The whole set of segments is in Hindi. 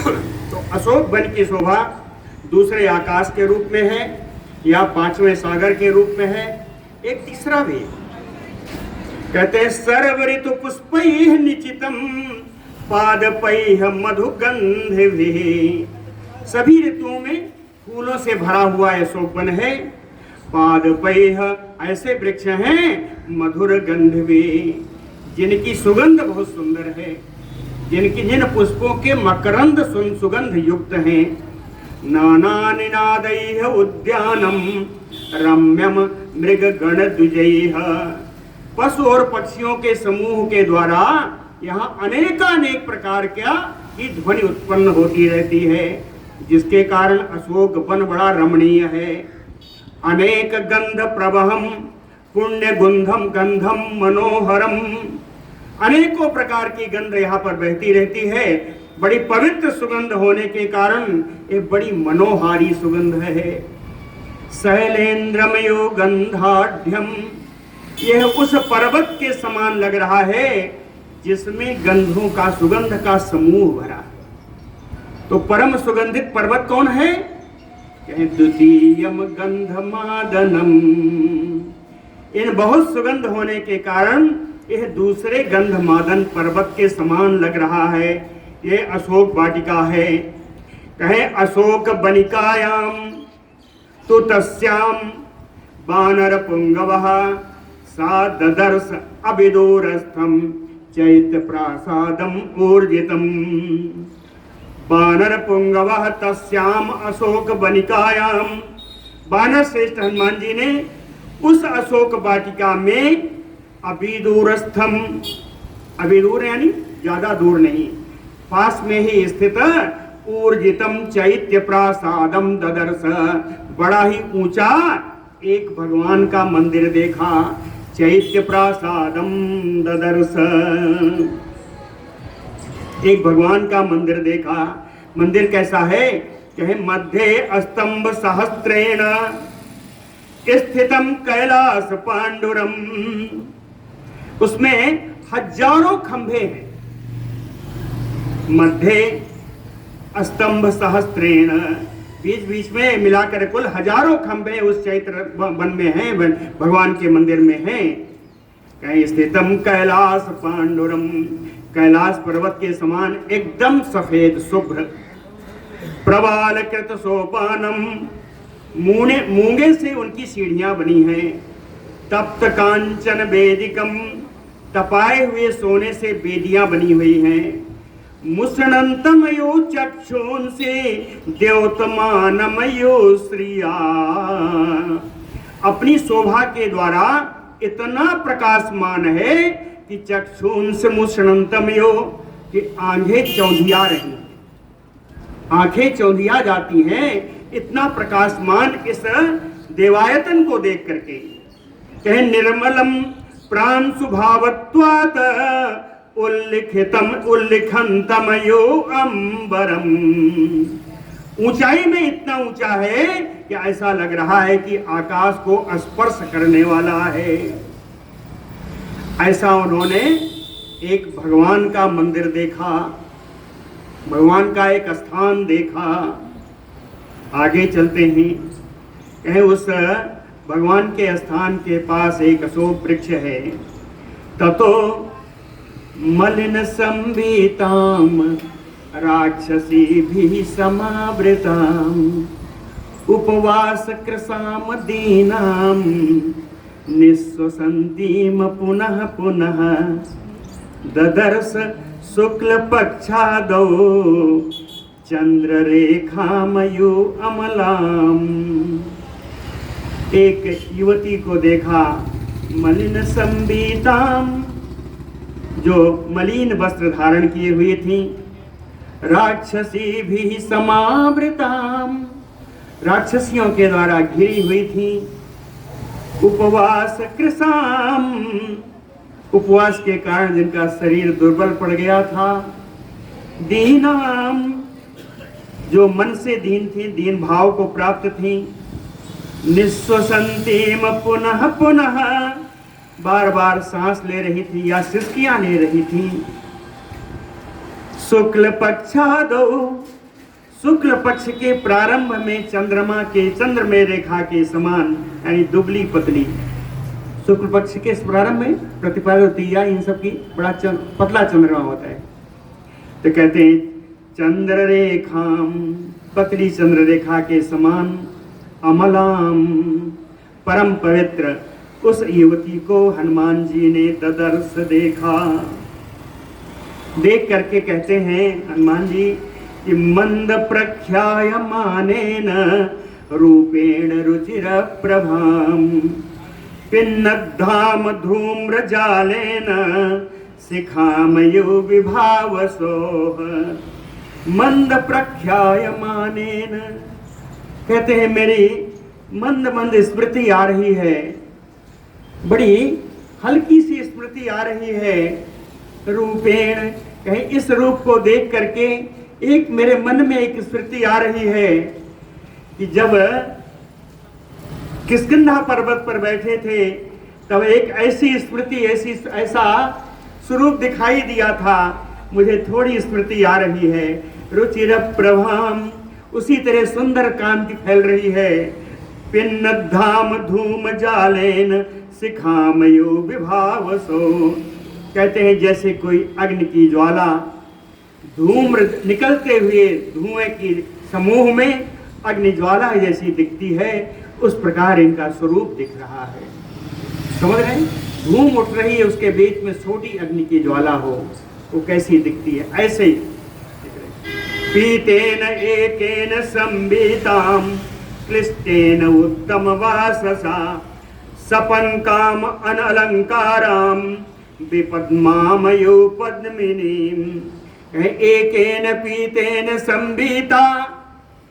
तो अशोक वन की शोभा दूसरे आकाश के रूप में है या पांचवें सागर के रूप में है। एक तीसरा भी कहते सर्व ऋतु पुष्पैः निचितम पादपैः मधुगंधिभिः। सभी ऋतुओं में फूलों से भरा हुआ अशोक वन है। पादपैः ऐसे वृक्ष हैं मधुर गंधिभिः, जिनकी सुगंध बहुत सुंदर है, जिन पुष्पों के मकरंद सुगंध युक्त हैं। नाना निनादैः उद्यानम रम्यम मृग गण द्विजैः। पशु और पक्षियों के समूह के द्वारा यहाँ अनेकानेक प्रकार की ध्वनि उत्पन्न होती रहती है, जिसके कारण अशोक वन बड़ा रमणीय है। अनेक गंध प्रवहम पुण्य गुंधम गंधम मनोहरम। अनेकों प्रकार की गंध यहाँ पर बहती रहती है। बड़ी पवित्र सुगंध होने के कारण एक बड़ी मनोहारी सुगंध है। शैलेंद्रमयो गंधाढ़्यम। यह उस पर्वत के समान लग रहा है जिसमें गंधों का सुगंध का समूह भरा है। तो परम सुगंधित पर्वत कौन है? द्वितीयम गंधमादनम। इन बहुत सुगंध होने के कारण यह दूसरे गंधमादन पर्वत के समान लग रहा है। यह अशोक वाटिका है। कहे अशोक बनिकायाम तो तस्याम बानर पुंगवः सा ददर्श अभिदूरस्थम चैत्य प्रासादम ऊर्जितम। बानर पुंगवः तस्याम अशोक बनिकायाम। बानर श्रेष्ठ हनुमान जी ने उस अशोक वाटिका में अभिदूरस्थम, अभिदूर यानी ज्यादा दूर नहीं, पास में ही स्थित ऊर्जितम चैत्य प्रासादम ददर्श। बड़ा ही ऊंचा एक भगवान का मंदिर देखा। चैत्य प्रासादम ददर्श, एक भगवान का मंदिर देखा। मंदिर कैसा है? कहे मध्य स्तंभ सहस्त्रेण स्थितम कैलास पांडुरम। उसमें हजारों खंभे हैं। मध्य स्तंभ सहस्त्रेण, बीच बीच में मिलाकर कुल हजारों खंभे उस चैत्र वन में हैं, भगवान के मंदिर में हैं। कहीं स्थितम कैलास पांडुरम, कैलाश पर्वत के समान एकदम सफेद शुभ्र। प्रवाल कृत सोपानम, मूंगे से उनकी सीढ़ियां बनी हैं। तप्त कांचन वेदिकम, तपाए हुए सोने से वेदियां बनी हुई हैं। मुसनंतमयो चक्षुन से द्योतमानमयो श्रिया। अपनी शोभा के द्वारा इतना प्रकाशमान है कि चक्षुन से मुसनंतमयो कि आंखें चौंधिया रही, आंखें चौंधिया जाती हैं इतना प्रकाशमान इस देवायतन को देख करके। कहे निर्मलम प्राण सुभावत्वात् उल्लिखितम उल्लिखंतमयो अंबरम। ऊंचाई में इतना ऊंचा है कि ऐसा लग रहा है कि आकाश को स्पर्श करने वाला है। ऐसा उन्होंने एक भगवान का मंदिर देखा, भगवान का एक स्थान देखा। आगे चलते हैं। कहे उस भगवान के स्थान के पास एक अशोक वृक्ष है। ततो मलिन संभीताम राक्षसी भी समावृताम उपवास कृशाम दीनाम निःश्वसन्तीम पुनः पुनः ददर्श शुक्ल पक्षादौ चंद्र रेखामयु अमलाम। एक युवती को देखा मलिन संभीताम, जो मलिन वस्त्र धारण किए हुई थी। राक्षसी भी समावृताम, राक्षसियों के द्वारा घिरी हुई थी। उपवास कृशाम, उपवास के कारण जिनका शरीर दुर्बल पड़ गया था। दीनाम, जो मन से दीन थी, दीन भाव को प्राप्त थी। निःश्वसन्तीम पुनः पुनः, बार बार सांस ले रही थी या सिसकियां ले रही थी। शुक्ल पक्षादौ, शुक्ल पक्ष के प्रारंभ में चंद्रमा के चंद्रमय रेखा के समान, यानी दुबली पतली। शुक्ल पक्ष के प्रारंभ में प्रतिपदा होती है, इन सब की बड़ा पतला चंद्रमा होता है। तो कहते हैं चंद्र रेखाम, पतली चंद्र रेखा के समान, अमलाम, परम पवित्र उस युवती को हनुमान जी ने ददर्श देखा। देख करके कहते हैं हनुमान जी कि मंद प्रख्यायमानेन रूपेण रुचिर प्रभाम पिन्नद्धाम धूम्रजालेन शिखामयो विभावसोह। मंद प्रख्यायमानेन, कहते हैं मेरी मंद मंद स्मृति आ रही है, बड़ी हल्की सी स्मृति आ रही है। रूपेण, कहे इस रूप को देख करके एक मेरे मन में एक स्मृति आ रही है कि जब किष्किंधा पर्वत पर बैठे थे तब एक ऐसी स्मृति, ऐसा स्वरूप दिखाई दिया था। मुझे थोड़ी स्मृति आ रही है। रुचिर प्रभाम, उसी तरह सुंदर कांति फैल रही है। पिन्नद्धाम धूम जालेन शिखामयो विभावसो, कहते हैं जैसे कोई अग्नि की ज्वाला धूम्र निकलते हुए धुएं की समूह में अग्नि ज्वाला जैसी दिखती है, उस प्रकार इनका स्वरूप दिख रहा है। समझ रहे हैं? धूम उठ रही है, उसके बीच में छोटी अग्नि की ज्वाला हो, वो कैसी दिखती है, ऐसे ही दिख रही। पीतेन एकेन संबीताम क्लिष्टेन उत्तम वाससा सपंकाम अनलंकाराम विपद्मामयो पद्मिनीम। एकेन पीतेन संबीता,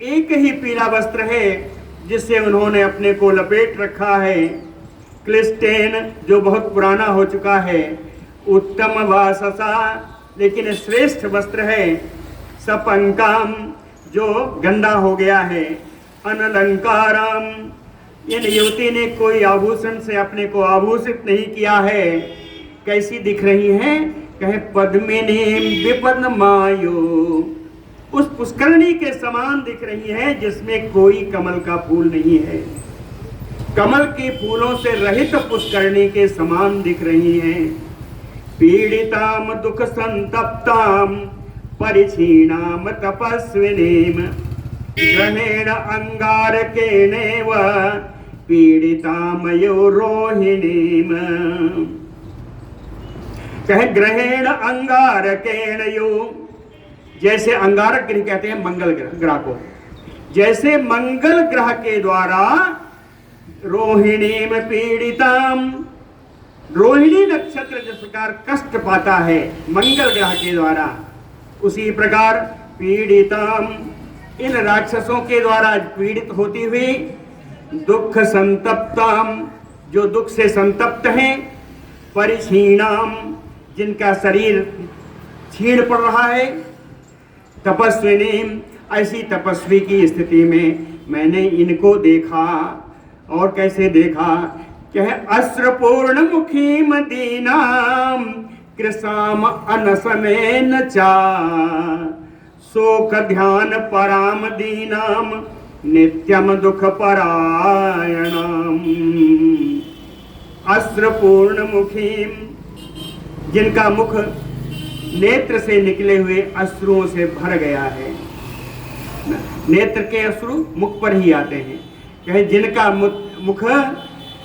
एक ही पीला वस्त्र है जिससे उन्होंने अपने को लपेट रखा है। क्लिष्टेन, जो बहुत पुराना हो चुका है। उत्तम वाससा, लेकिन श्रेष्ठ वस्त्र है। सपंकाम, जो गंदा हो गया है। अनलंकारम, इन युवती ने कोई आभूषण से अपने को आभूषित नहीं किया है। कैसी दिख रही हैं? कहे पद्मिनीम विपद्मायो, उस पुष्करणी के समान दिख रही है जिसमें कोई कमल का फूल नहीं है। कमल के फूलों से रहित पुष्करणी के समान दिख रही हैं। पीड़िताम दुख संतप्ताम परिछीणाम तपस्विनीम ग्रहेण अंगारकेणेव पीड़ितामयो रोहिणीम। कहे ग्रहेण अंगारकेण यो, जैसे अंगारक ग्रह कहते हैं मंगल ग्रह को, जैसे मंगल ग्रह के द्वारा रोहिणीम पीड़िताम, रोहिणी नक्षत्र जिस प्रकार कष्ट पाता है मंगल ग्रह के द्वारा, उसी प्रकार पीड़िताम, इन राक्षसों के द्वारा पीड़ित होती हुई, दुख संतप्ताम, जो दुख से संतप्त हैं, परिछीणाम, जिनका शरीर छीण पड़ रहा है, तपस्विनीम, ऐसी तपस्वी की स्थिति में मैंने इनको देखा। और कैसे देखा? कहे अस्रपूर्ण मुखीम दीनाम कृसाम अनसमेन चा शोक ध्यान पराम दीनाम नित्यम दुख परायणाम। अस्रपूर्ण मुखीम, जिनका मुख नेत्र से निकले हुए अश्रुओं से भर गया है। नेत्र के अश्रु मुख पर ही आते हैं। कहे जिनका मुख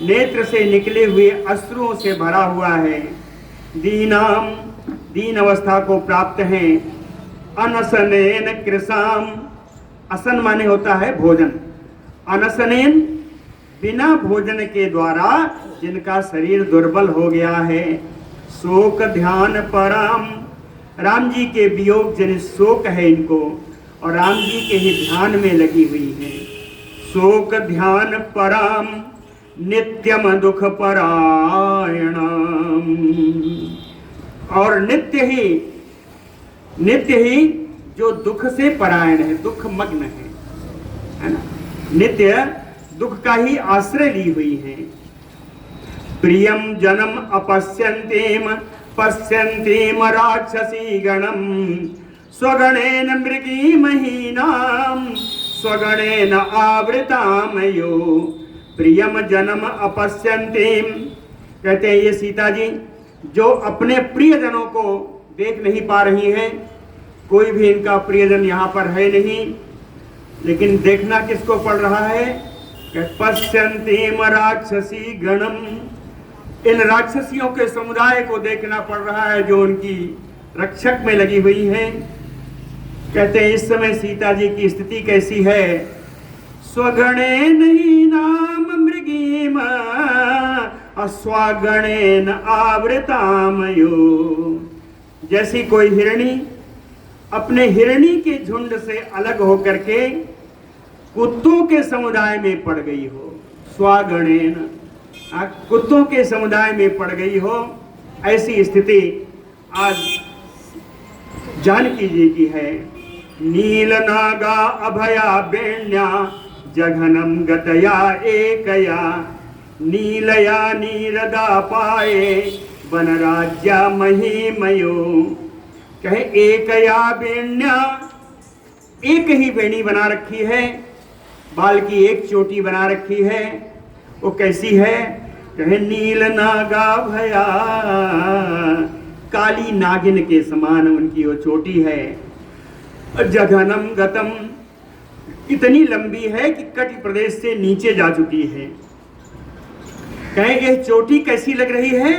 नेत्र से निकले हुए अश्रुओं से भरा हुआ है। दीनाम, दीन अवस्था को प्राप्त हैं। अनसनेन कृसाम, असन माने होता है भोजन। अनसनेन, बिना भोजन के द्वारा जिनका शरीर दुर्बल हो गया है। शोक ध्यान पराम, राम जी के वियोग जनित शोक है इनको, और राम जी के ही ध्यान में लगी हुई है। शोक ध्यान पराम नित्यम दुख परायणाम, और नित्य ही जो दुख से परायण है, दुख मग्न है ना, नित्य दुख का ही आश्रय ली हुई है। प्रियम जनम अपश्यन्तीम पश्यन्तीम राक्षसी गणम स्वगणेन मृगीमहीनां स्वगणेन आवृतामयो प्रियम जन्म अपश्यन्तीं। कहते हैं ये सीता जी जो अपने प्रियजनों को देख नहीं पा रही हैं, कोई भी इनका प्रियजन यहाँ पर है नहीं, लेकिन देखना किसको पड़ रहा है? पश्यन्तीम राक्षसी गणम, इन राक्षसियों के समुदाय को देखना पड़ रहा है जो उनकी रक्षक में लगी हुई हैं। कहते हैं इस समय सीता जी की स्थिति कैसी है? स्वगणेन हीनाम मृगीम अस्वागणेन आवृतामयो। जैसी कोई हिरणी अपने हिरणी के झुंड से अलग होकर के कुत्तों के समुदाय में पड़ गई हो, स्वागणेन कुत्तों के समुदाय में पड़ गई हो, ऐसी स्थिति आज जानकी जी की है। नील नागा अभया बेण्या जघनम गतया एकया नीलया नीरदा पाए वनराज्या महिमयो। कहे एकया बेण्या, एक ही बेणी बना रखी है, बाल की एक चोटी बना रखी है। वो कैसी है? कहे नील नागा भया, काली नागिन के समान उनकी वो चोटी है। जघनम गतम, इतनी लंबी है कि कटि प्रदेश से नीचे जा चुकी है। कहे ये चोटी कैसी लग रही है?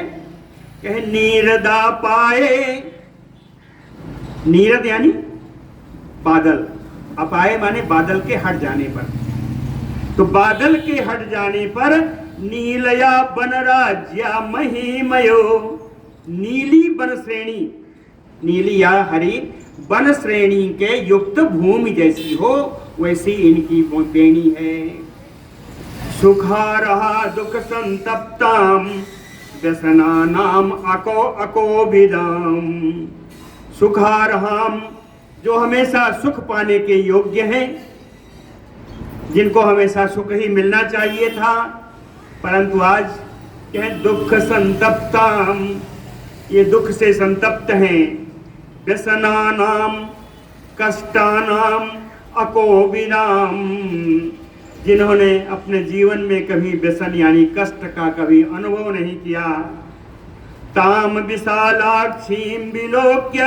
कहे नीरदा पाए, नीरद यानी बादल, अपाए माने बादल के हट जाने पर, तो बादल के हट जाने पर नीलया वनराज्या महिमयो, नीली वन श्रेणी, नीली या हरी वन श्रेणी के युक्त भूमि जैसी हो वैसी इनकी बेणी है। सुखारहा दुख संतप्ताम व्यसनानाम अको अकोभिदाम। सुखारहाम, जो हमेशा सुख पाने के योग्य हैं, जिनको हमेशा सुख ही मिलना चाहिए था, परंतु आज क्या दुख संतप्ताम, ये दुख से संतप्त हैं। व्यसनानाम कष्टानाम अकोविदाम, जिन्होंने अपने जीवन में कभी व्यसन यानी कष्ट का कभी अनुभव नहीं किया। ताम विशालाक्षीम विलोक्य,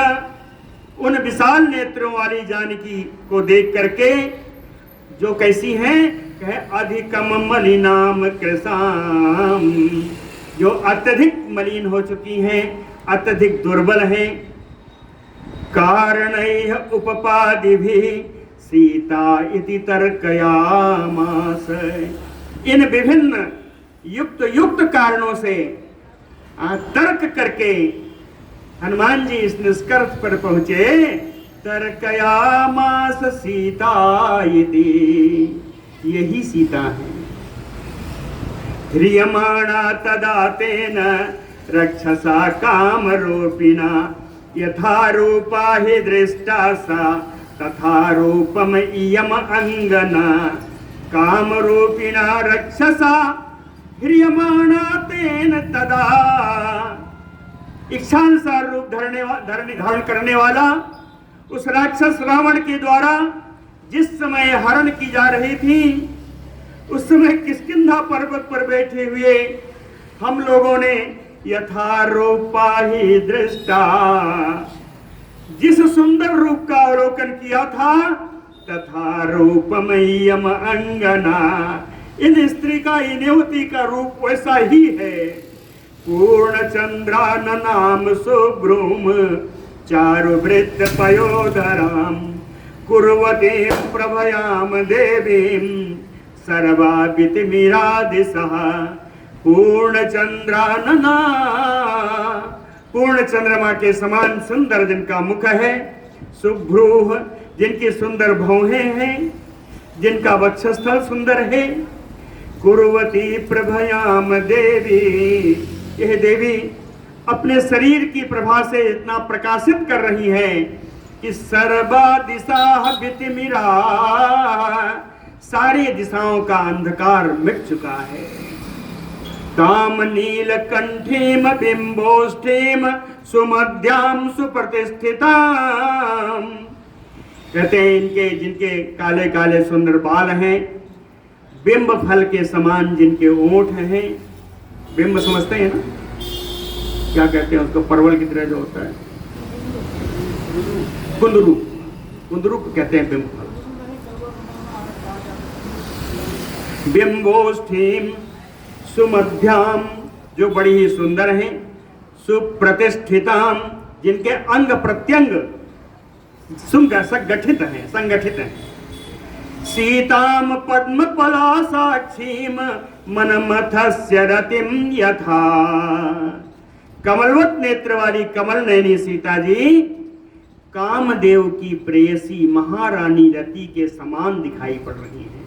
उन विशाल नेत्रों वाली जानकी को देख करके जो कैसी हैं? कहे अधिकम मलिनाम कृशाम, जो अत्यधिक मलिन हो चुकी हैं, अत्यधिक दुर्बल हैं। कारणैः उपपादिभिः सीता इति तर्कयामास, इन विभिन्न युक्त युक्त कारणों से तर्क करके हनुमान जी इस निष्कर्ष पर पहुंचे, तर्कयामास सीता इति, यही सीता है। ह्रियमाणा तदा तेन रक्षसा कामरूपिणा यथा रूपा हि दृष्टा सा तथा रूपम इयम अंगना। कामरूपिणा रक्षसा ह्रियमाणा तेन तदा, इच्छानुसार रूप धारण करने वाला उस राक्षस रावण के द्वारा जिस समय हरण की जा रही थी, उस समय किष्किंधा पर्वत पर बैठे हुए हम लोगों ने यथा रूपा ही दृष्टा, जिस सुंदर रूप का अवलोकन किया था, तथा रूपमय्यम अंगना, इन स्त्री का इन युवती का रूप वैसा ही है। पूर्ण चंद्रान नाम सुभ्रूम चारुवृत्त पयोधराम कुर्वते प्रभयाम देवीम सर्वाभितिमिरादिशः। पूर्ण चंद्रानना, पूर्ण चंद्रमा के समान सुंदर जिनका मुख है, सुभ्रूह जिनकी सुंदर भौहें हैं, जिनका वक्षस्थल सुंदर है। कुर्वती प्रभयाम देवी, यह देवी अपने शरीर की प्रभा से इतना प्रकाशित कर रही है कि सर्वा दिशा वितिमिरा, सारी दिशाओं का अंधकार मिट चुका है। ताम नील कंठीम बिंबोष्ठीम सुमध्याम सुप्रतिष्ठिताम। कहते हैं इनके जिनके काले काले सुंदर बाल हैं, बिंब फल के समान जिनके ओंठ हैं। बिंब समझते हैं ना, क्या कहते हैं उसको, परवल की तरह जो होता है, कुंदरू, कुंदरू को कहते हैं बिंब फल। बिंबोष्ठीम सुमध्याम, जो बड़ी ही सुंदर हैं। सुप्रतिष्ठिताम, जिनके अंग प्रत्यंग संगठित हैं। सीताम पद्म पला साक्षीम मनमथस्य रतिम यथा। कमलवत नेत्र वाली कमल नयनी सीता जी कामदेव की प्रेयसी महारानी रति के समान दिखाई पड़ रही है।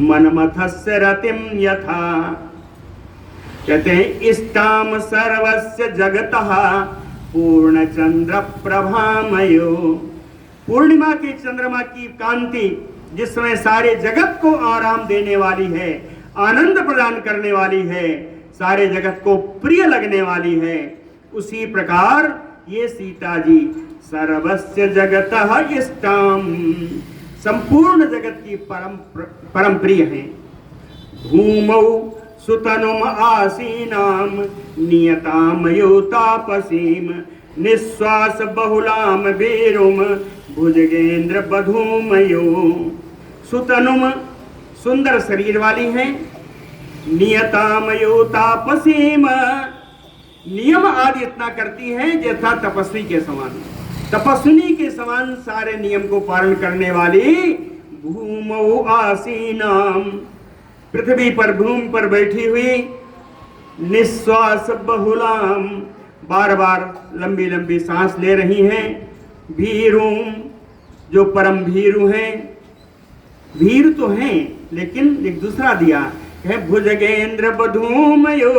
मनमथस्य रतिम यथा। कहते हैं इष्टाम सर्वस्य जगतः पूर्ण चंद्र प्रभामयो। पूर्णिमा के चंद्रमा की कांति जिस समय सारे जगत को आराम देने वाली है, आनंद प्रदान करने वाली है, सारे जगत को प्रिय लगने वाली है, उसी प्रकार ये सीता जी सर्वस्य जगतः इष्टाम, संपूर्ण जगत की परम प्रिय हैं। भूमौ सुतनुम आसीनाम नियताम योतापसीम निश्वास बहुलाम वीरुम भुजगेंद्र बधूमयो। सुतनुम, सुंदर शरीर वाली हैं। नियताम योतापसीम, नियम आदि इतना करती हैं जैसा तपस्वी के समान, तपस्विनी के समान सारे नियम को पालन करने वाली। भूमौ आसीनाम, पृथ्वी पर भूमि पर बैठी हुई। निश्वास बहुलाम, बार बार लंबी लंबी सांस ले रही हैं। भीरुम, जो परम भीरु हैं। भीर तो हैं लेकिन एक दूसरा दिया है, भुजगेंद्र बधूमयो,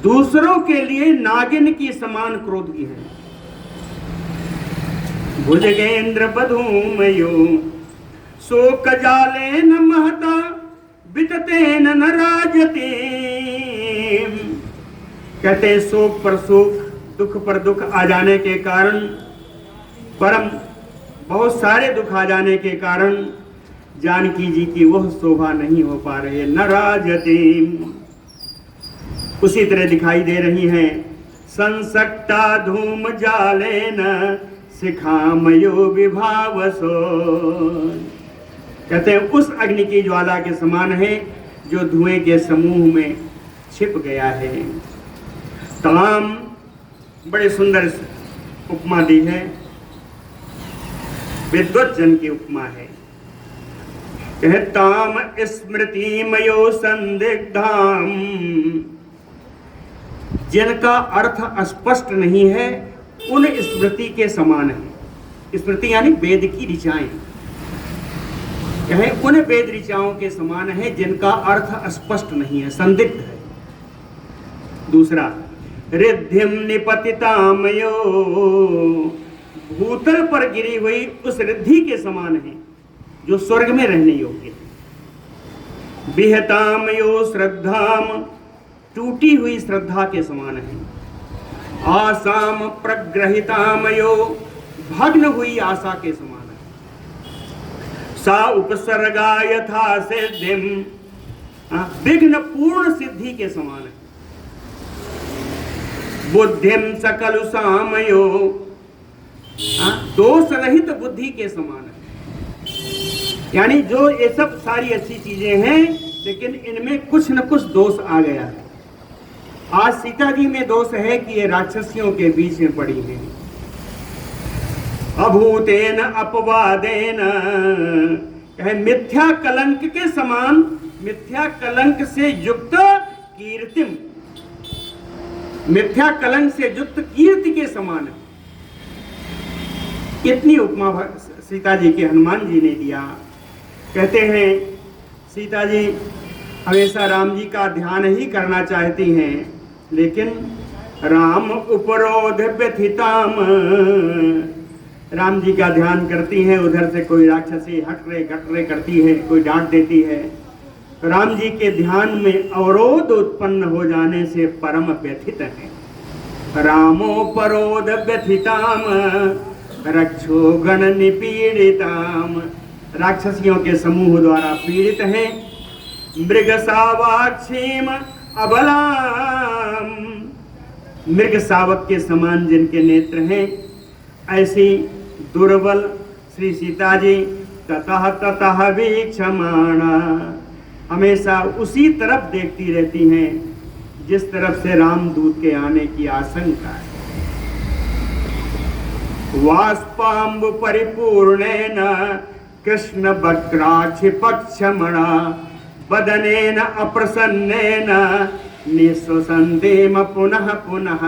दूसरों के लिए नागिन की समान क्रोध की है। भुजगेंद्र बधूमयो शोक जाले न महता बिततेन न राजते। कहते शोक पर शोक, दुख पर दुख आ जाने के कारण, परम बहुत सारे दुख आ जाने के कारण जानकी जी की वह शोभा नहीं हो पा रही है। न राजते, उसी तरह दिखाई दे रही हैं। संसक्ता धूम जाले न शिखामयो विभावसो। कहते हैं उस अग्नि की ज्वाला के समान है जो धुएं के समूह में छिप गया है। तमाम बड़े सुंदर उपमा दी है, विद्वत जन की उपमा है। कहताम स्मृति मयो संदिग्धाम, जिनका अर्थ स्पष्ट नहीं है उन स्मृति के समान है। स्मृति यानी वेद की ऋचाएं, यह उन वेद ऋचाओं के समान है जिनका अर्थ स्पष्ट नहीं है, संदिग्ध है। दूसरा, रिद्धिम निपतितामयो, भूतल पर गिरी हुई उस रिद्धि के समान है जो स्वर्ग में रहने योग्य है। विहतामयो श्रद्धाम, टूटी हुई श्रद्धा के समान है। आसाम प्रग्रहितामयो, भग्न हुई आशा के समान है। सा उपसर्गा यथा सिद्धिम, विघ्न पूर्ण सिद्धि के समान है। बुद्धिम सकलु सामयो, दोष रहित बुद्धि के समान है। यानी जो ये सब सारी अच्छी चीजें हैं लेकिन इनमें कुछ न कुछ दोष आ गया है। आज सीता जी में दोष है कि ये राक्षसियों के बीच में पड़ी हैं। अभूतेन अपवादेन, कहे मिथ्या कलंक के समान, मिथ्या कलंक से युक्त कीर्तिम, मिथ्या कलंक से युक्त कीर्ति के समान है। इतनी उपमा सीता जी के हनुमान जी ने दिया। कहते हैं सीता जी हमेशा राम जी का ध्यान ही करना चाहती हैं, लेकिन राम उपरोध व्यथिताम, राम जी का ध्यान करती हैं, उधर से कोई राक्षसी हट रहे करती है, कोई डांट देती है। राम जी के ध्यान में अवरोध उत्पन्न हो जाने से परम व्यथित है। रामो परोद व्यथिताम रक्षो गण निपीड़िताम। राक्षसियों के समूह द्वारा पीड़ित हैं। मृग सावाक्षीम अबलाम, मृग सावक के समान जिनके नेत्र हैं, ऐसी दुर्बल श्री सीता जी ततः ततः वीक्षमाणा, हमेशा उसी तरफ देखती रहती हैं जिस तरफ से रामदूत के आने की आशंका है। वाष्पाम्ब परिपूर्णेन कृष्ण वक्राक्षिपक्षमणा वदनेन अप्रसन्नेन निःश्वसन्तेम पुनः पुनः।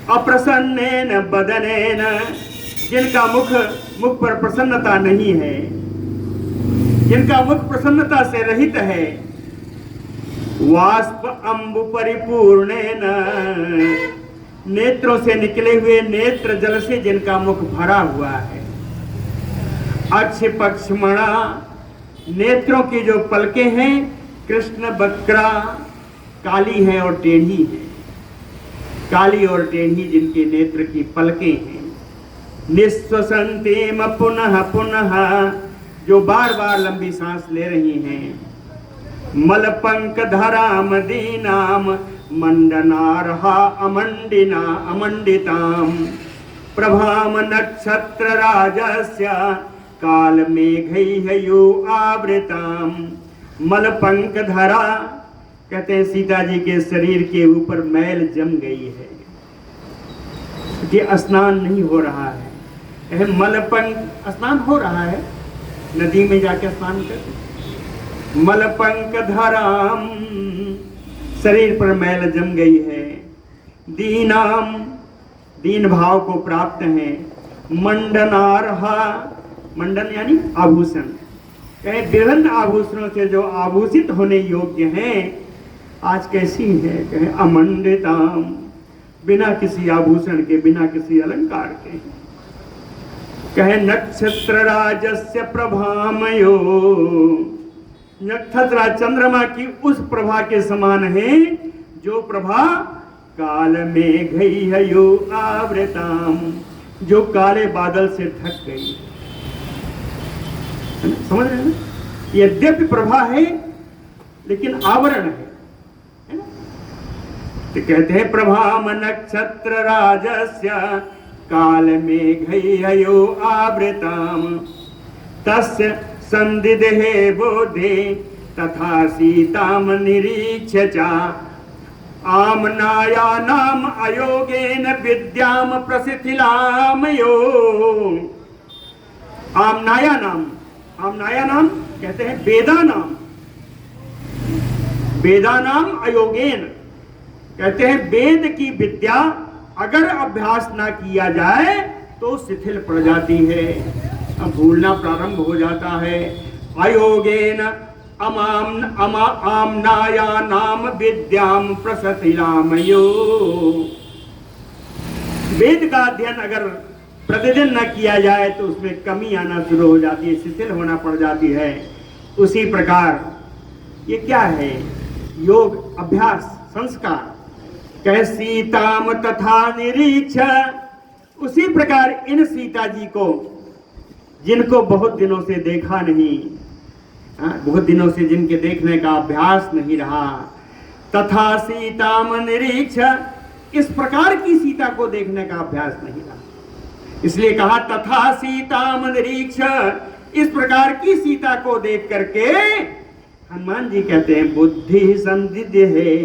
अप्रसन्नेन वदनेन, जिनका मुख पर प्रसन्नता नहीं है, जिनका मुख प्रसन्नता से रहित है। वाष्प अम्बु परिपूर्णेन, नेत्रों से निकले हुए नेत्र जल से जिनका मुख भरा हुआ है। अक्षिपक्षमणा, नेत्रों की जो पलकें हैं कृष्ण वक्रा, काली है और टेढ़ी है। काली और टेढ़ी जिनके नेत्र की पलकें हैं। निःश्वसन्तेम पुनः पुनः, जो बार बार लंबी सांस ले रही हैं। मलपंक धराम दीनाम मंडनारहा अमंडिना अमंडिताम प्रभाम नक्षत्र राजस्य काल मेघैर्यो आवृताम। मलपंक धरा, कहते हैं सीता जी के शरीर के ऊपर मैल जम गई है कि स्नान नहीं हो रहा है। मलपंक, स्नान हो रहा है, नदी में जाके स्नान करते। मलपंक धराम, शरीर पर मैल जम गई है। दीनाम, दीन भाव को प्राप्त है। मंडनारहा, मंडन यानी आभूषण, कहे विभिन्न आभूषणों से जो आभूषित होने योग्य हैं, आज कैसी है? कहे अमंडिताम, बिना किसी आभूषण के, बिना किसी अलंकार के। कहे नक्षत्र राजस्य प्रभामयो, नक्षत्र चंद्रमा की उस प्रभा के समान है जो प्रभा काल मेघैर्यो आवृताम, जो काले बादल से ढक गई। समझ रहे हैं ना? यद्यपि प्रभा है लेकिन आवरण है ना? तो कहते हैं प्रभाम नक्षत्र राजस्य काल मेघैर्यो आवृताम तस्य संदिदेहे बोधे तथा सीताम निरीक्ष्य च आमनायानाम अयोगेन विद्याम प्रसिद्धिलामयो। आमनायानाम, आमनायानाम कहते हैं वेदानाम, वेदानाम अयोगेन कहते हैं वेद की विद्या अगर अभ्यास ना किया जाए तो शिथिल पड़ जाती है, भूलना प्रारंभ हो जाता है। अयोगेन आमनायानाम विद्याम प्रसिद्धिलामयो, वेद का अध्ययन अगर प्रतिदिन न किया जाए तो उसमें कमी आना शुरू हो जाती है, शिथिल होना पड़ जाती है। उसी प्रकार ये क्या है? योग, अभ्यास, संस्कार। कह सीताम तथा निरीक्ष, उसी प्रकार इन सीता जी को जिनको बहुत दिनों से देखा नहीं, बहुत दिनों से जिनके देखने का अभ्यास नहीं रहा, तथा सीताम निरीक्ष, इस प्रकार की सीता को देखने का अभ्यास नहीं रहा, इसलिए कहा तथा सीताम निरीक्ष, इस प्रकार की सीता को देख करके हनुमान जी कहते हैं बुद्धि संदिग्ध है,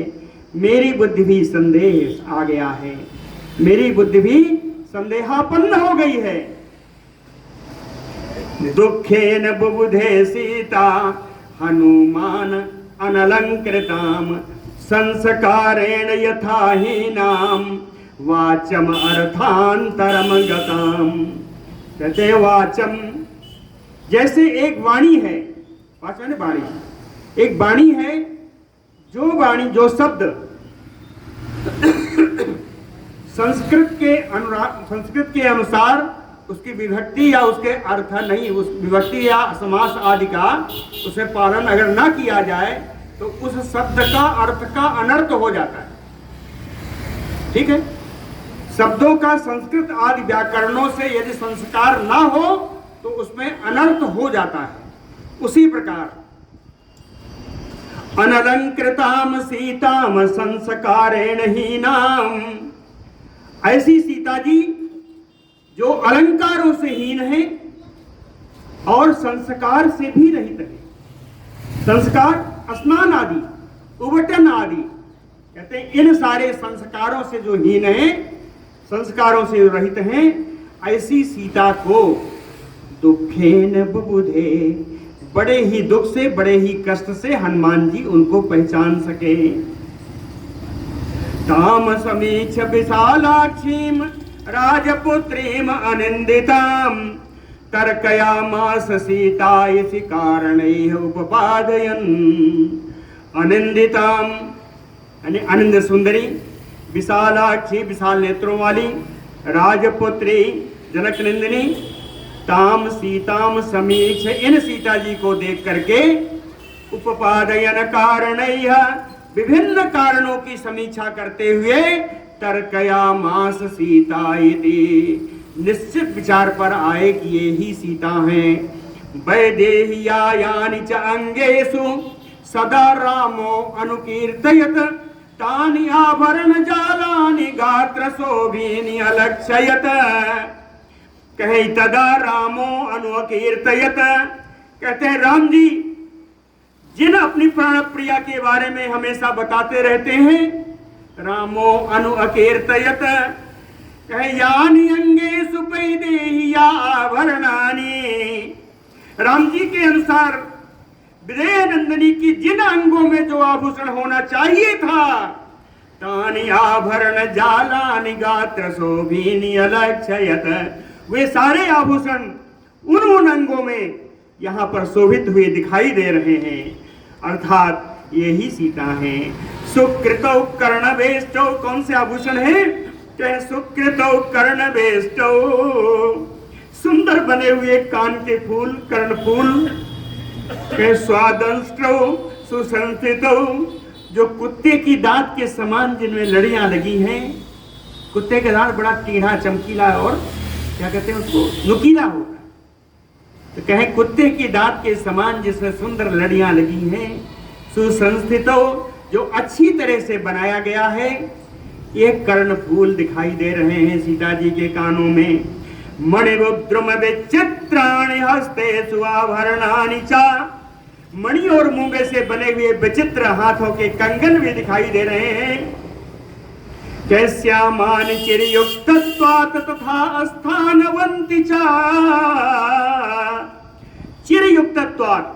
मेरी बुद्धि भी संदेह आ गया है, मेरी बुद्धि भी संदेहापन्न हो गई है। दुखेन बुबुधे सीता हनुमान अनलंकृताम संस्कारेण यथाहीनाम वाचम अर्थांतरम गताम। कहते हैं वाचम, जैसे एक वाणी है, वाचन वाणी, एक वाणी है, जो वाणी, जो शब्द संस्कृत के अनुसार उसकी विभक्ति या उसके अर्थ नहीं, उस विभक्ति या समास आदि का उसे पालन अगर ना किया जाए तो उस शब्द का अर्थ का अनर्थ हो जाता है। ठीक है, शब्दों का संस्कृत आदि व्याकरणों से यदि संस्कार ना हो तो उसमें अनर्थ हो जाता है। उसी प्रकार अनलंकृताम सीताम संस्कारेण हीनाम, ऐसी सीता जी जो अलंकारों से हीन है और संस्कार से भी रहित है। संस्कार स्नान आदि, उबटन आदि, कहते हैं इन सारे संस्कारों से जो हीन है, संस्कारों से रहित हैं, ऐसी सीता को दुखेन बुबुधे, बड़े ही दुख से, बड़े ही कष्ट से हनुमान जी उनको पहचान सके। ताम समीक्ष विशालाक्षीम राजपुत्रीम अनिंदिताम तर्कयामास सीता इसी कारणैः उपपादयन्। अनिंदिताम यानी आनंद सुंदरी, विशालाक्षी विशाल नेत्रों वाली, राजपुत्री जनक नंदिनी, ताम सीताम समीक्ष, इन सीता जी को देख करके उपपादयन कारणैः, विभिन्न कारणों की समीक्षा करते हुए तर्कयामास सीता इति, निश्चित विचार पर आए कि ये ही सीता हैं। वैदेह्यायानि च अंगेषु सदा रामो अनुकीर्तयत तानि आभरण जालानि गात्र शोभीनि अलक्षयत। कहे तदा रामो अनुकीर्तयत, कहते हैं राम जी जिन अपनी प्राण प्रिया के बारे में हमेशा बताते रहते हैं, रामो अनुकीर्तयत, कहे यानि अंगेषु वैदेह्या आभरणानि, राम जी के अनुसार विदेह नंदिनी की जिन अंगों में जो आभूषण होना चाहिए था, तानि आभरण जालानि गात्र शोभीनि अलक्षयत, वे सारे आभूषण उन अंगों में यहाँ पर शोभित हुए दिखाई दे रहे हैं। अर्थात यही सीता है। सुकृतौ कर्णवेष्टौ, कौन से आभूषण है? कहे सुकृतौ कर्णवेष्टौ, सुंदर बने हुए कान के फूल, कर्णफूल। कहे स्वादंष्टौ सुसंस्थितौ, जो कुत्ते की दांत के समान जिनमें लड़ियां लगी हैं। कुत्ते का दांत बड़ा टेढ़ा चमकीला और क्या कहते हैं उसको, नुकीला होगा। तो कहे कुत्ते की दांत के समान जिसमें सुंदर लड़ियां लगी हैं। सुसंस्थितो, जो अच्छी तरह से बनाया गया है। ये कर्ण फूल दिखाई दे रहे हैं सीता जी के कानों में। मणिरुद्रम विचित्राणि हस्तेषु आभरणानि च, मणि और मूंगे से बने हुए विचित्र हाथों के कंगन भी दिखाई दे रहे हैं। कैस्यामानि चिरयुक्तत्वात् तथा स्थानवन्ति च, चिरयुक्तत्वात्,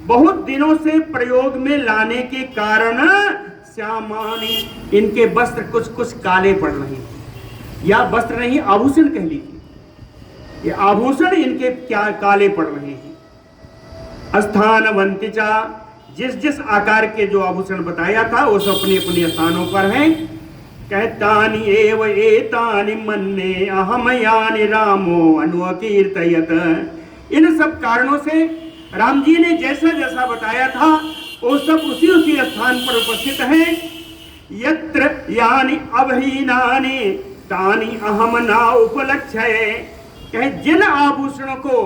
बहुत दिनों से प्रयोग में लाने के कारण श्यामानि, इनके वस्त्र कुछ कुछ काले पड़ रहे हैं, या वस्त्र नहीं आभूषण कह लीजिए, ये आभूषण इनके क्या काले पड़ रहे हैं। स्थानवन्ति च, जिस जिस आकार के जो आभूषण बताया था वो सब अपने अपने स्थानों पर हैं। कहतानि एव एतानि मन्ये अहम यानि रामो अनुकीर्तयत, इन सब कारणों से राम जी ने जैसा जैसा बताया था वो सब उसी उसी स्थान पर उपस्थित हैं। यत्र यानि अवहीनानि तानि अहम न उपलक्ष्ये, कहे जिन आभूषणों को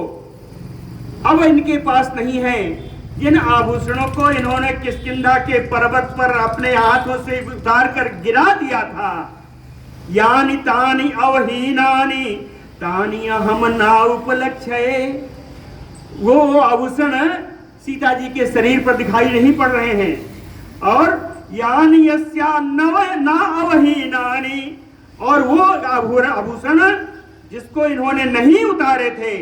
अब इनके पास नहीं है, जिन आभूषणों को इन्होंने किष्किंधा के पर्वत पर अपने हाथों से उतार कर गिरा दिया था, यानि तानि अवहीनानि तानि अहम न उपलक्ष्ये, वो आभूषण सीता जी के शरीर पर दिखाई नहीं पड़ रहे हैं। और यानि यस्या नव न अवहीनानि, और वो आभूषण जिसको इन्होंने नहीं उतारे थे,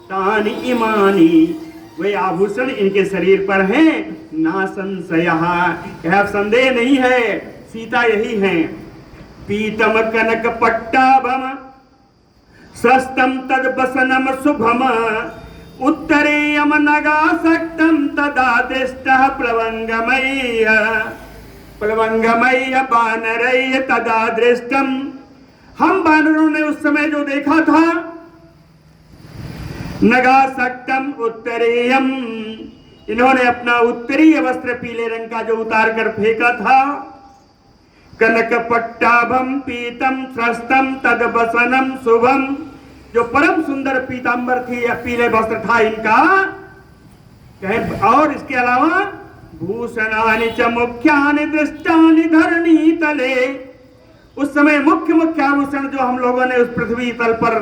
तानि इमानि, वे आभूषण इनके शरीर पर हैं। ना संशयः, यह संदेह नहीं है, सीता यही हैं। पीतम कनक पट्टाभम सस्तम तद्वसनम शुभम उत्तरेयम नगासक्तम तदा दृष्टः प्लवंगमय्य प्लवंगमय्य बानरय्य तदा दृष्टम, हम बानरों ने उस समय जो देखा था, नगासक्तम उत्तरेयम, इन्होंने अपना उत्तरीय वस्त्र पीले रंग का जो उतार कर फेंका था। कनक पट्टाभम पीतम त्रस्तम तदवसनम शुभम। जो परम सुंदर पीतांबर थी या पीले वस्त्र था इनका, और इसके अलावा भूषणानि च मुख्यानि दृष्टानि धरणी तले। उस समय मुख्य मुख्य आभूषण जो हम लोगों ने उस पृथ्वी तल पर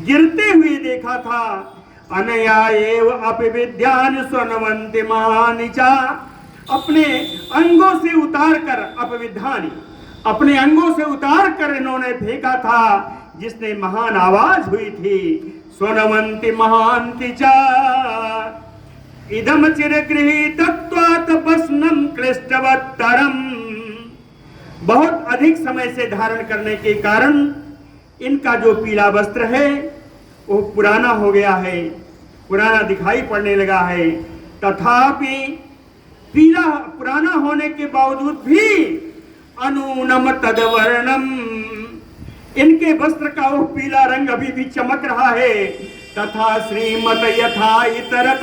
गिरते हुए देखा था, अनया एव अपि विद्यानि स्वर्णवन्ति महानि च। अपने अंगों से उतार कर, अपविधानी अपने अंगों से उतार कर इन्होंने फेंका था, जिसने महान आवाज हुई थी, स्वर्णवन्ति महान्ति च। इदम चिरगृहीतत्वात् वस्नं क्लिष्टवत्तरम्। बहुत अधिक समय से धारण करने के कारण इनका जो पीला वस्त्र है वो पुराना हो गया है, पुराना दिखाई पड़ने लगा है। तथापि पीला पुराना होने के बावजूद भी अनूनम तदवर्णम, इनके वस्त्र का वो पीला रंग अभी भी चमक रहा है। तथा श्रीमत यथा इतरत,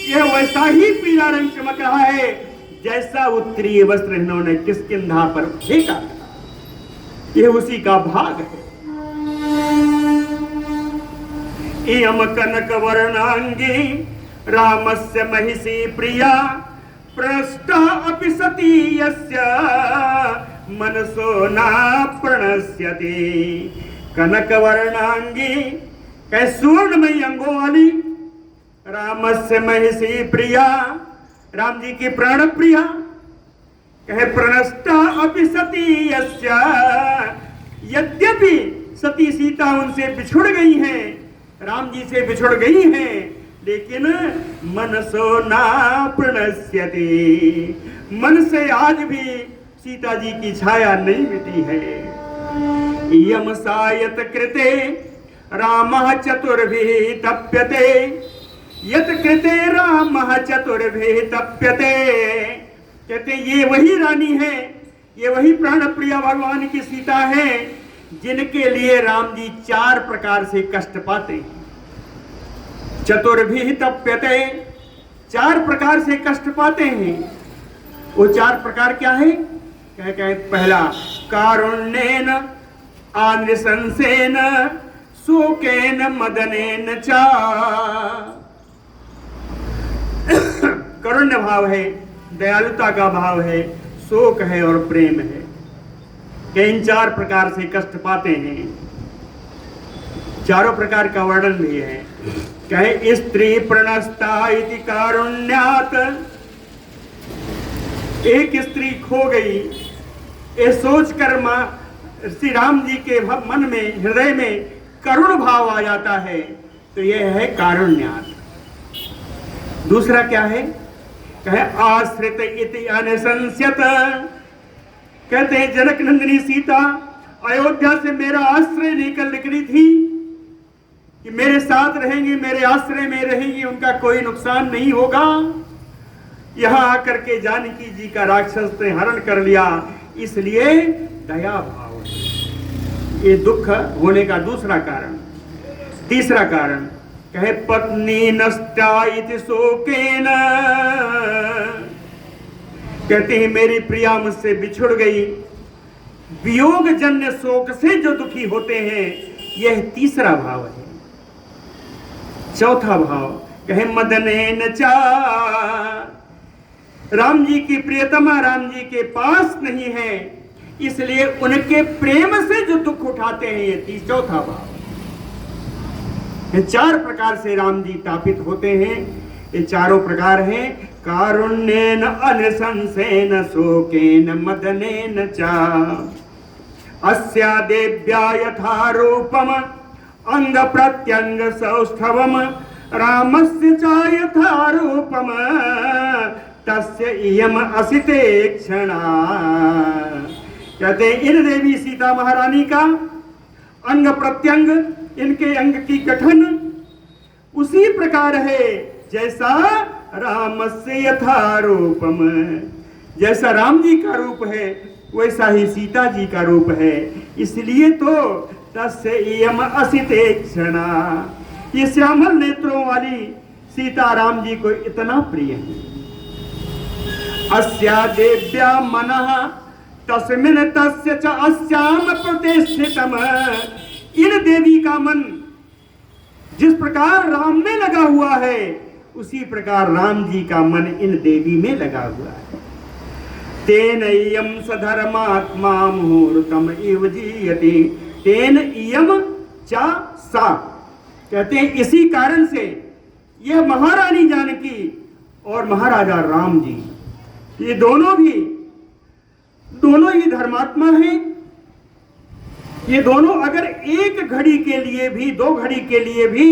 यह वैसा ही पीला रंग चमक रहा है जैसा उत्तरीय वस्त्र इन्होंने किष्किंधा पर फेंका था। यह उसी का भाग है। इयम कनक वर्णांगी रामस्य महिषी प्रिया, प्रष्टा अपि सती यस्य मनसो न प्रणश्यति। कनक वर्णांगी, कह सुवर्णमयी अंगों वाली, रामस्य महिषी प्रिया, राम जी की प्राण प्रिया, कहे प्रणष्टा अपि सती यस्य, यद्यपि सती सीता उनसे बिछुड़ गई हैं, राम जी से बिछुड़ गई हैं, लेकिन मनसो न प्रणश्यति, मन से आज भी सीता जी की छाया नहीं मिटी है। यम सायत कृते रामः चतुर्भिः तप्यते, यत कृते रामः चतुर्भिः तप्यते। कहते ये वही रानी है, ये वही प्राण प्रिया भगवान की सीता है, जिनके लिए राम जी 4 प्रकार से कष्ट पाते हैं। चतुर्भिः तप्यते, 4 प्रकार से कष्ट पाते हैं। वो 4 प्रकार क्या है? कहे पहला, कारुण्येन आनृशंसेन शोकेन मदनेन च। करुण्य भाव है, दयालुता का भाव है, शोक है और प्रेम है। कि इन 4 प्रकार से कष्ट पाते हैं। चारों प्रकार का वर्णन भी है। कहे स्त्री प्रणस्ता इति कारुण्यात, एक स्त्री खो गई, ये सोचकर श्री राम जी के मन में, हृदय में करुण भाव आ जाता है, तो यह है कारुण्यात। दूसरा क्या है? कहे आश्रित इति अनसंस्यत, कहते हैं जनक नंदिनी सीता अयोध्या से मेरा आश्रय लेकर निकली थी कि मेरे साथ रहेंगी, मेरे आश्रय में रहेंगी, उनका कोई नुकसान नहीं होगा। यहां आकर के जानकी जी का राक्षस ने हरण कर लिया, इसलिए दया भाव है। ये दुख होने का दूसरा कारण। तीसरा कारण कहे पत्नी नष्टा इति शोकेन, कहते हैं मेरी प्रिया मुझसे बिछुड़ गई, वियोग जन्य शोक से जो दुखी होते हैं, यह तीसरा भाव है। चौथा भाव कहे मदनेन चा, राम जी की प्रियतमा राम जी के पास नहीं है, इसलिए उनके प्रेम से जो दुख उठाते हैं, ये चौथा भाव। ये 4 प्रकार से राम जी तापित होते हैं। ये चारों प्रकार हैं कारुण्येन अनशंसेन शोकेन मदनेन च। अस्या देव्या यथा रूपम अंग प्रत्यंग सौष्ठवम, रामस्य च यथा रूपम तस्य इयम असिते क्षणा। कहते इन देवी सीता महारानी का अंग प्रत्यंग, इनके अंग की गठन उसी प्रकार है जैसा रामस्य यथा रूपम, जैसा राम जी का रूप है वैसा ही सीता जी का रूप है। इसलिए तो तस्य इयम असिते क्षणा, ये श्यामल नेत्रों वाली सीता राम जी को इतना प्रिय है। अस्या देव्या मनः तस्मिन तस्य च अस्याम प्रतिष्ठितम। इन देवी का मन जिस प्रकार राम में लगा हुआ है, उसी प्रकार राम जी का मन इन देवी में लगा हुआ है। तेन इयम सधर्मात्मा मुहूर्तम इव जीयते। तेन इयम चा सा, कहते हैं इसी कारण से यह महारानी जानकी और महाराजा राम जी, ये दोनों ही धर्मात्मा हैं। ये दोनों अगर एक घड़ी के लिए भी, 2 घड़ी के लिए भी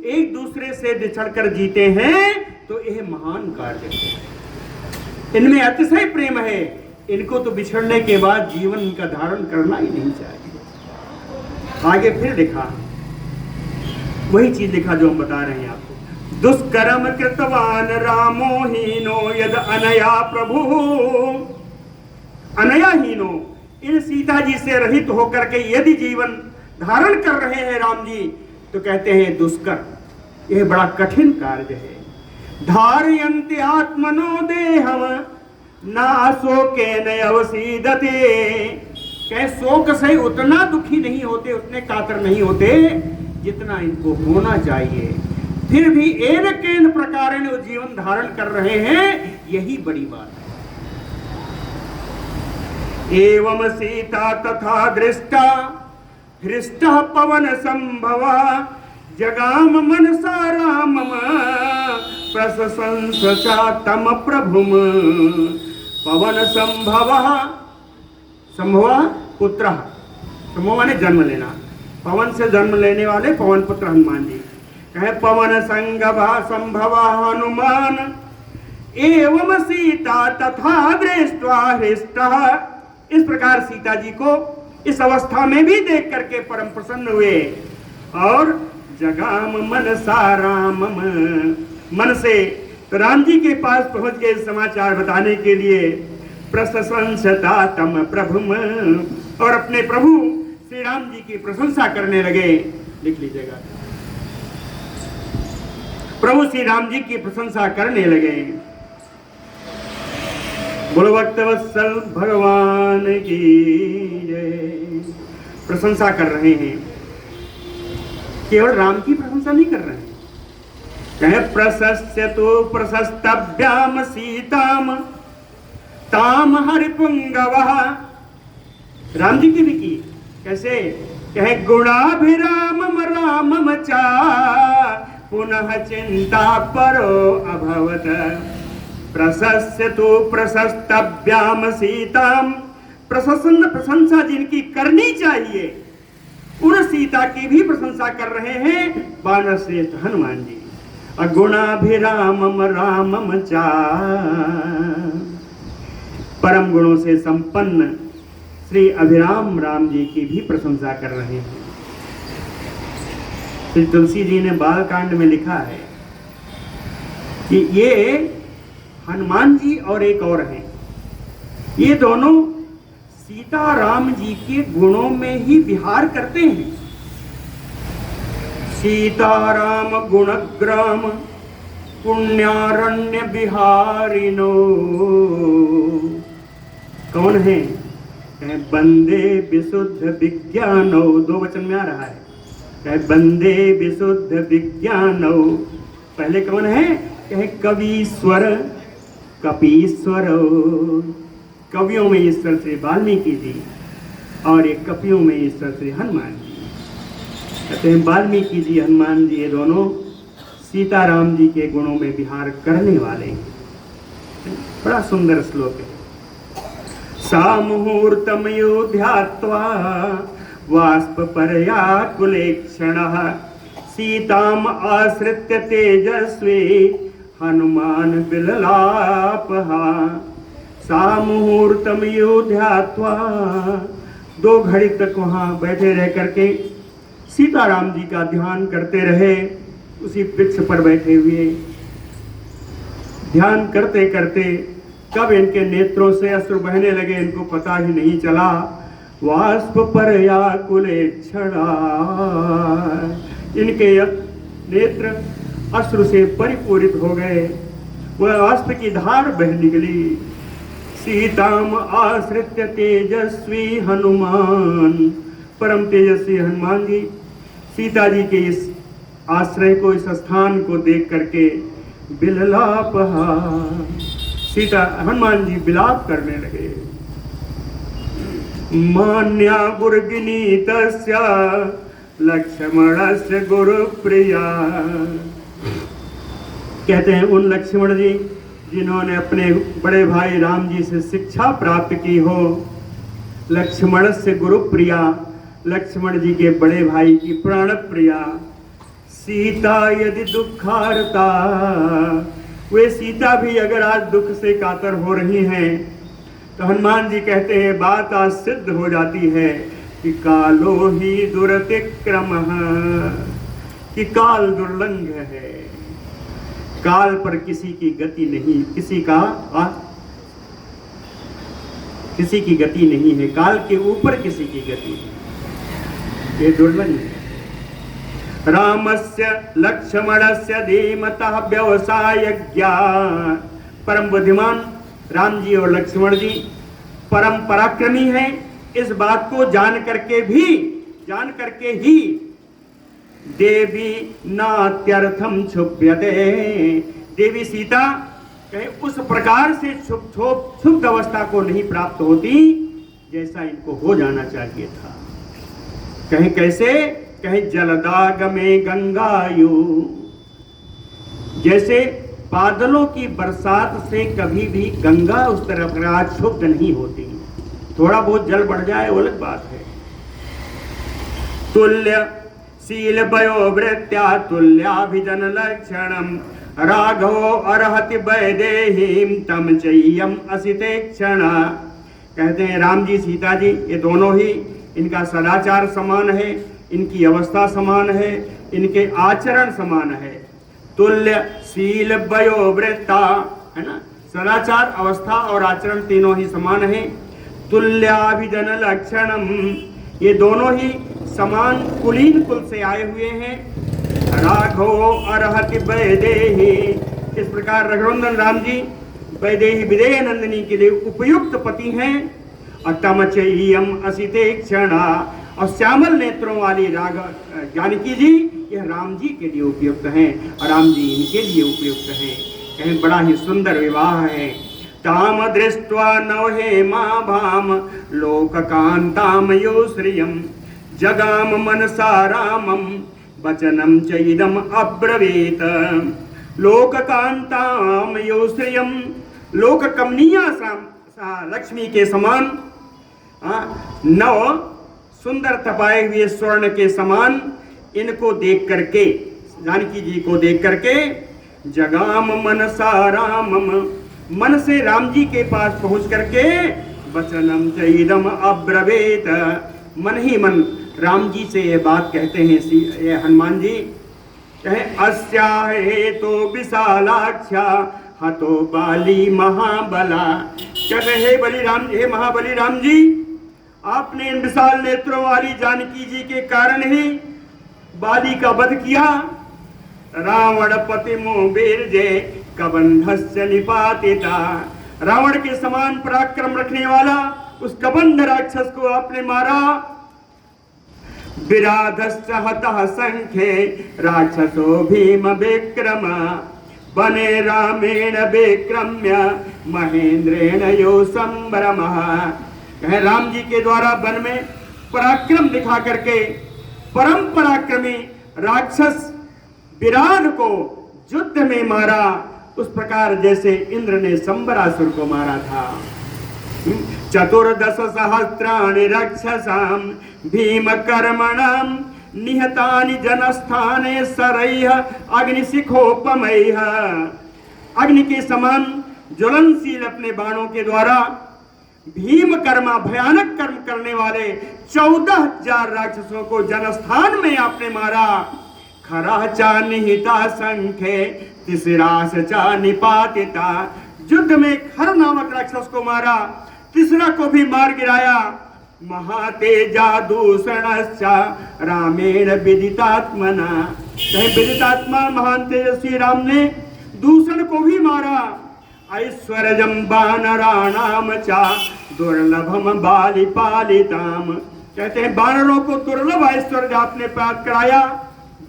एक दूसरे से बिछड़कर जीते हैं तो यह महान कार्य है। इनमें अतिशय प्रेम है। इनको तो बिछड़ने के बाद जीवन का धारण करना ही नहीं चाहिए। आगे फिर लिखा, वही चीज लिखा जो हम बता रहे हैं आपको। दुष्कर्म कृतवान रामो हीनो यद अनया प्रभु। अनया हीनो, इन सीता जी से रहित होकर के यदि जीवन धारण कर रहे हैं राम जी, तो कहते हैं दुष्कर, यह बड़ा कठिन कार्य है। धारयन्ति आत्मनो देहम नासो के नवसीदते। कह शोक से उतना दुखी नहीं होते, उतने कातर नहीं होते जितना इनको होना चाहिए। फिर भी एन केन प्रकार जीवन धारण कर रहे हैं, यही बड़ी बात है। एवं सीता तथा दृष्टा हृष्टः पवन संभवा जगाम मनसा रामम प्रशंसा तम प्रभुम। पवन संभवः, संभवा पुत्र, संभव माने जन्म लेना, पवन से जन्म लेने वाले पवन पुत्र हनुमान जी। कहे पवन संगभा संभवा हनुमान एवं सीता तथा दृष्ट्वा हृष्टः। इस प्रकार सीता जी को इस अवस्था में भी देख करके परम प्रसन्न हुए और जगाम मनसा रामम, मन से तो राम जी के पास पहुंच गए समाचार बताने के लिए। प्रशंसता तम प्रभुम, और अपने प्रभु श्री राम जी की प्रशंसा करने लगे। लिख लीजिएगा, प्रभु श्री राम जी की प्रशंसा करने लगे। बोलो भक्तवत्सल भगवान की जय। प्रशंसा कर रहे हैं, केवल राम की प्रशंसा नहीं कर रहे हैं। कहे प्रशस्य तो प्रशस्तभ्याम सीताम ताम हरिपुंगवः। राम जी की भी की, कैसे? कहे गुणाभिरामम रामम चा पुनः चिंता परो अभवत। प्रशस्य तो प्रशस्तभ्याम सीताम, प्रशंसा जिनकी करनी चाहिए उन सीता की भी प्रशंसा कर रहे हैं वानर श्रेष्ठ हनुमान जी। अगुणाभिरामम रामम चा, परम गुणों से संपन्न श्री अभिराम राम जी की भी प्रशंसा कर रहे हैं। श्री तुलसी जी ने बालकांड में लिखा है कि ये हनुमान जी और एक और हैं, ये दोनों सीता राम जी के गुणों में ही विहार करते हैं। सीताराम गुणग्राम पुण्यारण्य बिहारिनो। कौन है? बंदे विशुद्ध विज्ञानो, 2 वचन में आ रहा है। बंदे विशुद्ध विज्ञानो, पहले कौन है? कहे कवीश्वर कपीश्वर। कवियों में ईश्वर श्री वाल्मीकि जी और एक कपियों में ईश्वर श्री हनुमान जी। कहते हैं वाल्मीकि जी हनुमान जी ये दोनों सीताराम जी के गुणों में विहार करने वाले हैं। बड़ा सुंदर श्लोक है। सा मुहूर्तमयो ध्यात्वा वाष्प परयाकुलेक्षणः सीताम आश्रित्य तेजस्वी हनुमान बिललापः। सा मुहूर्तमयो ध्यात्वा, 2 घड़ी तक वहाँ बैठे रह करके सीताराम जी का ध्यान करते रहे। उसी वृक्ष पर बैठे हुए ध्यान करते करते कब इनके नेत्रों से अश्रु बहने लगे इनको पता ही नहीं चला। वाष्प परयाकुलेक्षणा, इनके नेत्र अश्रु से परिपूरित हो गए, वह वाष्प की धार बह निकली। सीताम आश्रित्य तेजस्वी हनुमान। परम तेजस्वी हनुमान जी सीता जी के इस आश्रय को, इस स्थान को देख करके बिललाप, सीता हनुमान जी विलाप करने लगे। मान्या गुरुविनीतस्य लक्ष्मणस्य गुरुप्रिया। कहते हैं उन लक्ष्मण जी जिन्होंने अपने बड़े भाई राम जी से शिक्षा प्राप्त की हो। लक्ष्मण से गुरुप्रिया, लक्ष्मण जी के बड़े भाई की प्राण प्रिया। सीता यदि दुखारता, वे सीता भी अगर आज दुख से कातर हो रही हैं तो हनुमान जी कहते हैं बात आज सिद्ध हो जाती है कि कालो ही दुरतिक्रमः, कि काल दुर्लंघ है। काल पर किसी की गति नहीं, किसी की गति नहीं है, काल के ऊपर किसी की गति है, ये दुर्लंघ है। रामस्य लक्ष्मणस्य धीमतः व्यवसायज्ञा। परम बुद्धिमान राम जी और लक्ष्मण जी परम पराक्रमी हैं। इस बात को जान करके ही देवी नात्यर्थम क्षुभ्यते, देवी सीता कहे उस प्रकार से क्षुब्ध अवस्था को नहीं प्राप्त होती जैसा इनको हो जाना चाहिए था। कहे कैसे, कहे जलदागमे गंगायु, जैसे बादलों की बरसात से कभी भी गंगा उस तरफ क्षुब्ध नहीं होती, थोड़ा बहुत जल बढ़ जाए वो अलग बात है। तुल्य शील वयोवृत्त्या तुल्याभिजन लक्षणम राघवो अर्हति वैदेहीम तम चय्यम असिते क्षण। कहते हैं राम जी सीता जी ये दोनों ही, इनका सदाचार समान है, इनकी अवस्था समान है, इनके आचरण समान है। तुल्य शील वयोवृत्ता, है ना, सदाचार अवस्था और आचरण तीनों ही समान है। तुल्याभिजन लक्षणम, ये दोनों ही समान कुलीन कुल से आए हुए हैं। राघवो अर्हति वैदेही, इस प्रकार रघुनंदन राम जी वैदेही विदेह नंदिनी के लिए उपयुक्त पति हैं। अतमचय्यम असिते क्षणा, और श्यामल नेत्रों वाली जानकी जी यह राम जी के लिए उपयुक्त हैं और राम जी इनके लिए उपयुक्त हैं। कहें बड़ा ही सुंदर विवाह है। ताम दृष्ट्वा नवहेमा भाम लोककांताम यो श्रियम जगाम मनसा रामम वचनम च इदम अब्रवीत। लोककांताम यो श्रियम, लोक कमनीया लक्ष्मी के समान, नव सुंदर तपाए हुए स्वर्ण के समान इनको देख करके, जानकी जी को देख करके, जगाम मनसा रामम, मन से राम जी के पास पहुंच करके, वचनम च इदम अब्रवीत, मन ही मन राम जी से ये बात कहते हैं ये हनुमान जी। कहे अस्या हेतो विशालाक्षा हतो बाली महाबला। कहे हे बलिराम, हे महाबली राम जी, आपने इन विशाल नेत्रों वाली जानकी जी के कारण ही बाली का वध किया। रावण पतिमो बीरजे कबंधस्य निपातिता, रावण के समान पराक्रम रखने वाला उस कबंध राक्षस को आपने मारा। विराधश्च हतः संख्ये राक्षसो भीम विक्रम, बने रामेण विक्रम्य महेंद्रेण यो संभ्रमः। कहे राम जी के द्वारा वन में पराक्रम दिखा करके परम पराक्रमी राक्षस विराध को युद्ध में मारा, उस प्रकार जैसे इंद्र ने संबरासुर को मारा था। 14 सहस्राणि राक्षसां भीम कर्मणां निहतानि जनस्थाने सरैः अग्निशिखोपमैः। अग्नि के समान ज्वलनशील अपने बाणों के द्वारा भीम कर्मा, भयानक कर्म करने वाले 14,000 राक्षसों को जनस्थान में आपने मारा। खरा चा निहिता संख्ये तिसरास चा निपातिता, युद्ध में खर नामक राक्षस को मारा, तीसरा को भी मार गिराया। महातेजा दूषणश्चा रामेण विदितात्मना, कहे विदितात्मा महान तेजस्वी राम ने दूषण को भी मारा। ऐश्वर्यम वानराणाम चा दुर्लभम बाली पालिताम। कहते हैं वानरों को दुर्लभ ऐश्वर्य आपने प्राप्त कराया,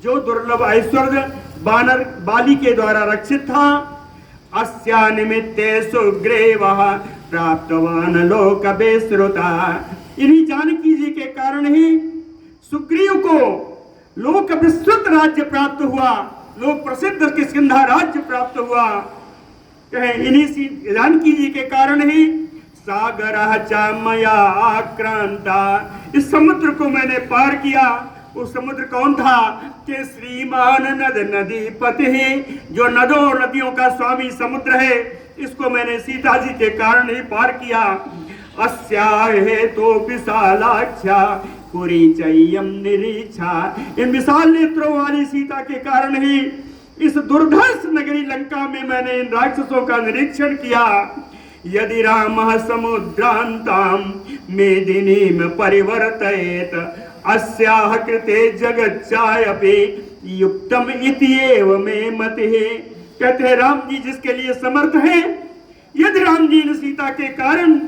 जो दुर्लभ ऐश्वर्य वानर बाली के द्वारा रक्षित था। अस्या निमित्ते सुग्रीवः प्राप्तवान लोक विश्रुता। इन्हीं जानकी जी के कारण ही सुग्रीव को लोक विस्तृत राज्य प्राप्त हुआ, लोक प्रसिद्ध किष्किंधा राज्य प्राप्त हुआ। कहें इन्हीं जानकी जी के कारण ही सागरः च मया आक्रांता, इस समुद्र को मैंने पार किया। वो समुद्र कौन था? कि श्रीमान नद नदी पति है, जो नदों नदियों का स्वामी समुद्र है, इसको मैंने सीता जी के कारण ही पार किया। अस्या हेतु विशालाक्षा कुरीचय्यम निरीक्षा, इन विशाल नेत्रों वाली सीता के कारण ही इस दुर्धर्ष नगरी लंका में मैंने इन राक्षसों का निरीक्षण किया। यदि रामः समुद्रांतां मेदिनीं परिवर्तयेत अस्याः कृते जगच्चायपि युक्तम इत्येव मे मतिः। कहते हैं राम जी जिसके लिए समर्थ हैं, यदि राम जी ने सीता के कारण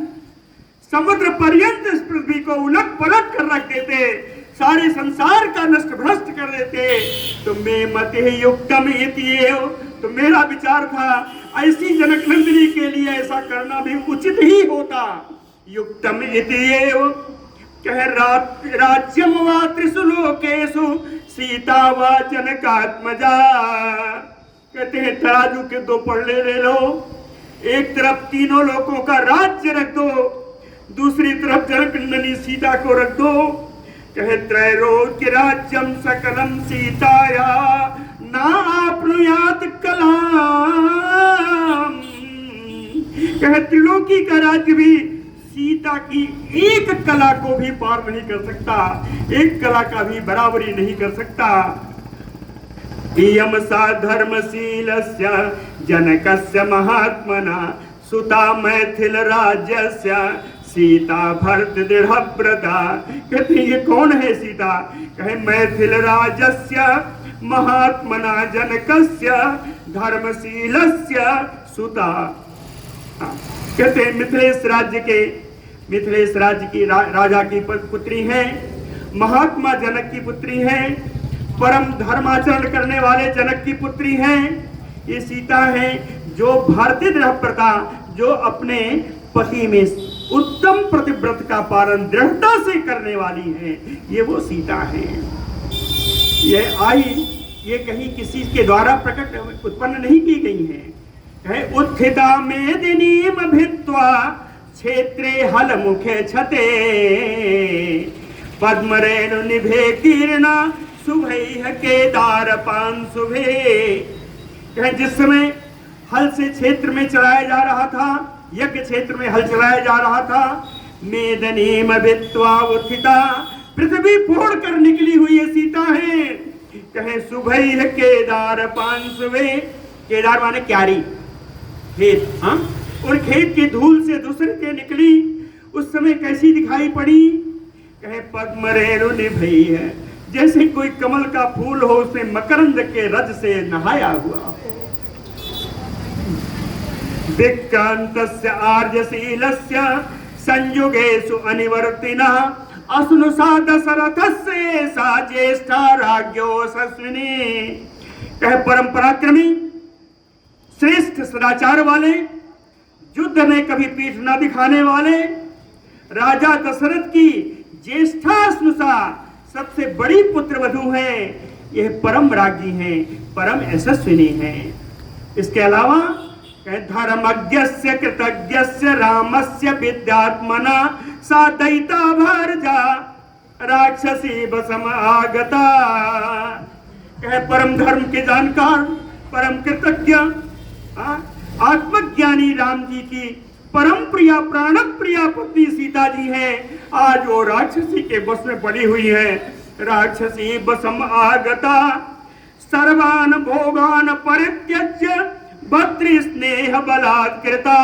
समुद्र पर्यंत इस पृथ्वी को उलट पलट कर रख देते, सारे संसार का नष्ट भ्रष्ट कर देते, तो मे मतिः युक्तम इत्येव, तो मेरा विचार था ऐसी जनक नंदिनी के लिए ऐसा करना भी उचित ही होता। युक्तम इत्येव कह राज्यम वा त्रिषु लोकेषु सीता वा जनकात्मजा। कहते हैं तराजू के दो पल्ले ले लो, एक तरफ तीनों लोगों का राज्य रख दो, दूसरी तरफ जनक नंदिनी सीता को रख दो। कहे त्रैलोक्य राज्यम सकलम सीताया ना आपनुयात कलाम। कहे त्रिलोकी का राज्य भी सीता की एक कला को भी पार नहीं कर सकता, एक कला का भी बराबरी नहीं कर सकता। इयं सा धर्मशीलस्य जनकस्य महात्मना सुता मैथिल राज्यस्य सीता भरत दृढ़व्रता। कहते ये कौन है सीता? कहे मैथिल राज्यस्य महात्मना जनकस्य धर्मशीलस्य सुता। कहते हैं मिथिलेश राज्य की राजा की पुत्री हैं, महात्मा जनक की पुत्री हैं, परम धर्माचरण करने वाले जनक की पुत्री हैं। ये सीता है जो भारतीय दृढ़व्रता, जो अपने पति में उत्तम प्रतिव्रत का पालन दृढ़ता से करने वाली है, ये वो सीता है। ये आई, ये कहीं किसी के द्वारा प्रकट उत्पन्न नहीं की गई है। उत्थिता मेदिनीम भित्वा क्षेत्रे हल मुखे छते पद्मरेणु निभे कीर्णा शुभैः केदार पांशुभे। जिस समय हल से क्षेत्र में चलाया जा रहा था, यज्ञ क्षेत्र में हल चलाया जा रहा था, मेदिनीम भित्वा उत्थिता, पृथ्वी फोड़ कर निकली हुई ये सीता है। कहे शुभैः केदार पांशुभे, केदार माने क्यारी, खेत। हाँ, और खेत की धूल से दूसरे के निकली, उस समय कैसी दिखाई पड़ी? कहे पद्मरेणु निभई है, जैसे कोई कमल का फूल हो, उसमें मकरंद के रज से नहाया हुआ हो। विक्रांतस्य आर्यशीलस्य संयुगेषु अनिवर्तिनः असनुषा दशरथस्य सा ज्येष्ठा राज्ञो सस्विनी। कहे परम पराक्रमी, श्रेष्ठ सदाचार वाले, युद्ध में कभी पीठ न दिखाने वाले राजा दशरथ की ज्येष्ठा स्नुषा, सबसे बड़ी पुत्र वधू है। यह परम राज्ञी है, परम यशस्विनी है। इसके अलावा धर्मज्ञस्य कृतज्ञस्य रामस्य विद्यात्मना सा दैता भारजा राक्षसी बसम आगता। परम धर्म के जानकार, परम कृतज्ञ, आत्मज्ञानी राम जी की परम प्रिया प्राण प्रिया पत्नी सीता जी हैं। आज वो राक्षसी के बस में पड़ी हुई है। राक्षसी बसम आगता सर्वान भोगान परित्यज्य भद्र स्नेह बलात्कृता।